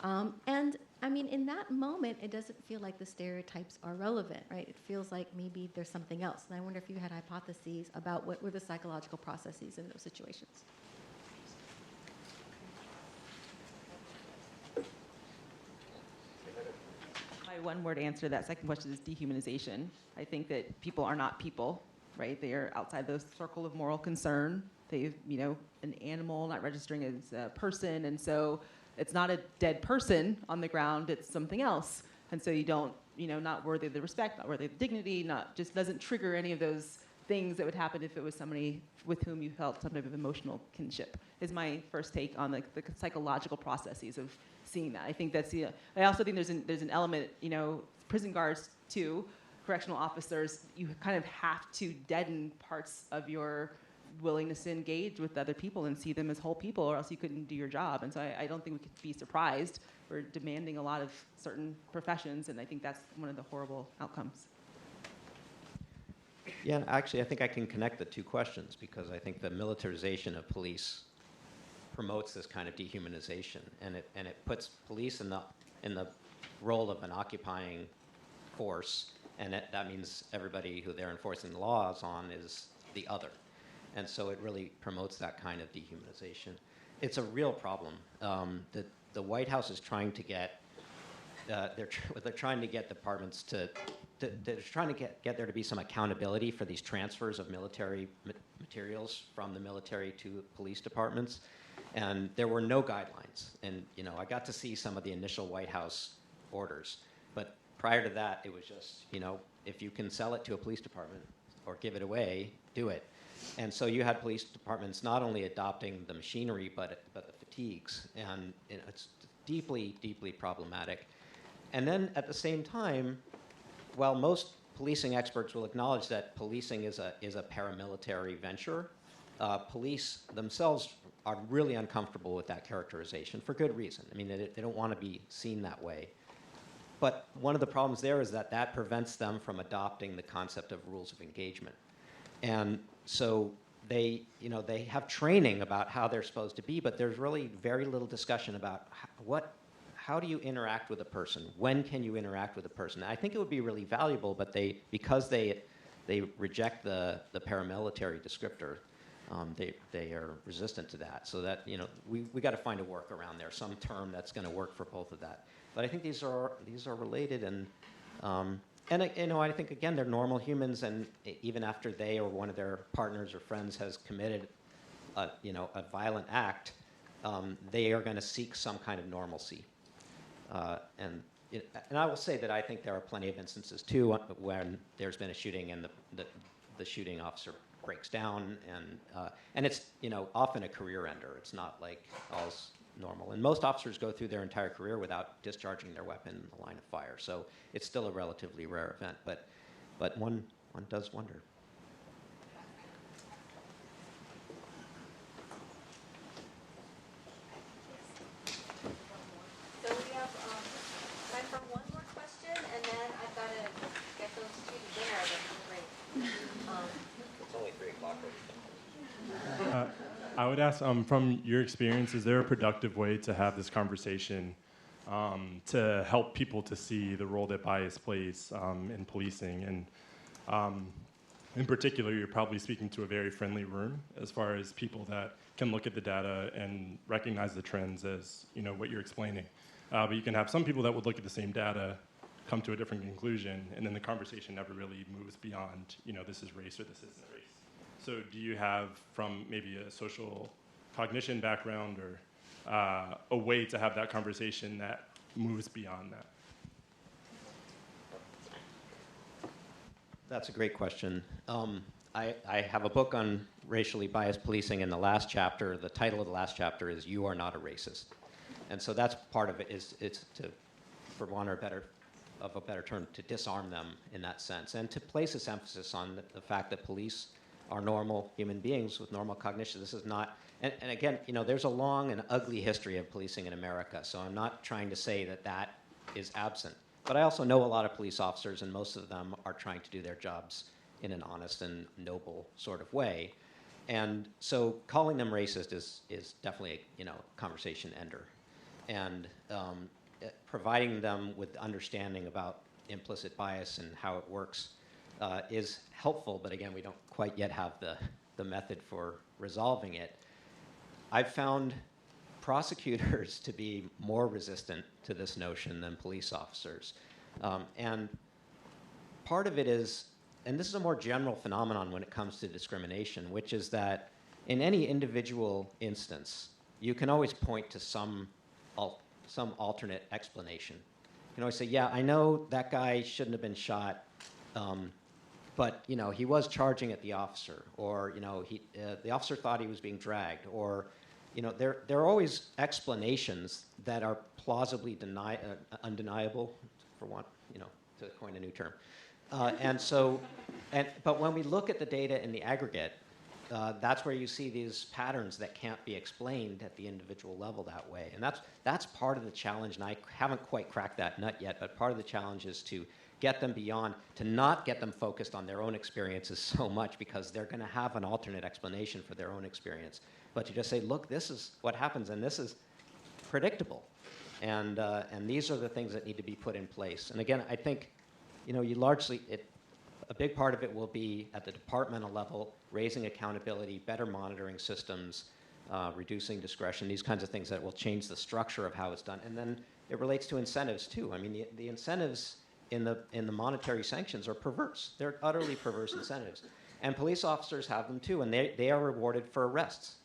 And I mean, in that moment, it doesn't feel like the stereotypes are relevant, right? It feels like maybe there's something else. And I wonder if you had hypotheses about what were the psychological processes in those situations. My one-word answer to that second question is dehumanization. I think that people are not people, right? They are outside the circle of moral concern. They've, an animal not registering as a person, and so it's not a dead person on the ground, it's something else. And so you don't, not worthy of the respect, not worthy of the dignity, not just doesn't trigger any of those things that would happen if it was somebody with whom you felt some type of emotional kinship, is my first take on the psychological processes of seeing that. I think that's I also think there's an element, prison guards too, correctional officers, you kind of have to deaden parts of your willingness to engage with other people and see them as whole people, or else you couldn't do your job. And so I don't think we could be surprised. We're demanding a lot of certain professions, and I think that's one of the horrible outcomes. Yeah, and actually, I think I can connect the two questions, because I think the militarization of police promotes this kind of dehumanization, and it puts police in the role of an occupying force, and that means everybody who they're enforcing the laws on is the other. And so it really promotes that kind of dehumanization. It's a real problem. The White House is trying to get, they're trying to get departments they're trying to get there to be some accountability for these transfers of military materials from the military to police departments. And there were no guidelines. And, I got to see some of the initial White House orders. But prior to that, it was just, if you can sell it to a police department or give it away, do it. And so you had police departments not only adopting the machinery, but the fatigues. And it's deeply, deeply problematic. And then at the same time, while most policing experts will acknowledge that policing is a paramilitary venture, police themselves are really uncomfortable with that characterization for good reason. I mean, they don't want to be seen that way. But one of the problems there is that prevents them from adopting the concept of rules of engagement. And so they have training about how they're supposed to be, but there's really very little discussion about how do you interact with a person? When can you interact with a person? I think it would be really valuable, but because they reject the paramilitary descriptor, they are resistant to that. So that we got to find a workaround there, some term that's going to work for both of that. But I think these are related, and I think again they're normal humans, and even after they or one of their partners or friends has committed a violent act, they are going to seek some kind of normalcy. And I will say that I think there are plenty of instances too when there's been a shooting and the shooting officer breaks down, and it's often a career ender. It's not like all's normal. And most officers go through their entire career without discharging their weapon in the line of fire. So it's still a relatively rare event, but one does wonder. So we have time for one more question, and then I've got to get those two to dinner. That's great. It's only 3 o'clock right now. I would ask, from your experience, is there a productive way to have this conversation to help people to see the role that bias plays in policing? And in particular, you're probably speaking to a very friendly room as far as people that can look at the data and recognize the trends as what you're explaining. But you can have some people that would look at the same data, come to a different conclusion, and then the conversation never really moves beyond, this is race or this isn't race. So do you have, from maybe a social cognition background or a way to have that conversation that moves beyond that? That's a great question. I have a book on racially biased policing. In the last chapter, the title of the last chapter is "You Are Not a Racist," and so that's part of it. It's to, for want of a better term, to disarm them in that sense, and to place this emphasis on the fact that police are normal human beings with normal cognition. This is not, and again, there's a long and ugly history of policing in America, so I'm not trying to say that is absent. But I also know a lot of police officers, and most of them are trying to do their jobs in an honest and noble sort of way. And so calling them racist is definitely a conversation ender. And providing them with understanding about implicit bias and how it works is helpful, but again, we don't quite yet have the method for resolving it. I've found prosecutors to be more resistant to this notion than police officers. And part of it is, and this is a more general phenomenon when it comes to discrimination, which is that in any individual instance, you can always point to some alternate explanation. can always say, yeah, I know that guy shouldn't have been shot, but he was charging at the officer, or the officer thought he was being dragged, or there are always explanations that are plausibly undeniable, for want to coin a new term, but when we look at the data in the aggregate, that's where you see these patterns that can't be explained at the individual level that way. And that's part of the challenge, and I haven't quite cracked that nut yet, but part of the challenge is to get them beyond, to not get them focused on their own experiences so much, because they're going to have an alternate explanation for their own experience. But to just say, look, this is what happens, and this is predictable. And these are the things that need to be put in place. And again, I think, a big part of it will be at the departmental level, raising accountability, better monitoring systems, reducing discretion, these kinds of things that will change the structure of how it's done. And then it relates to incentives too. I mean, the incentives in the monetary sanctions are perverse. They're utterly perverse incentives. And police officers have them too, and they are rewarded for arrests.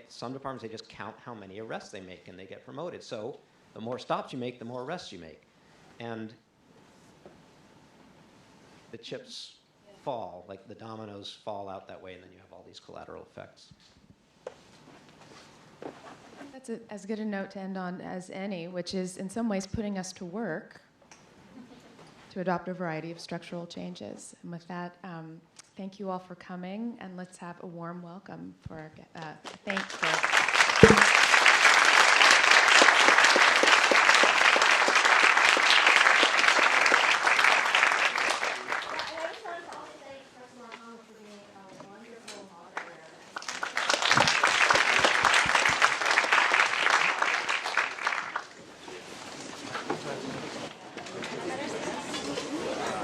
Some departments, they just count how many arrests they make, and they get promoted. So the more stops you make, the more arrests you make. And the chips fall, like the dominoes fall out that way, and then you have all these collateral effects. That's as good a note to end on as any, which is in some ways putting us to work to adopt a variety of structural changes. And with that, thank you all for coming, and let's have a warm welcome for our thanks for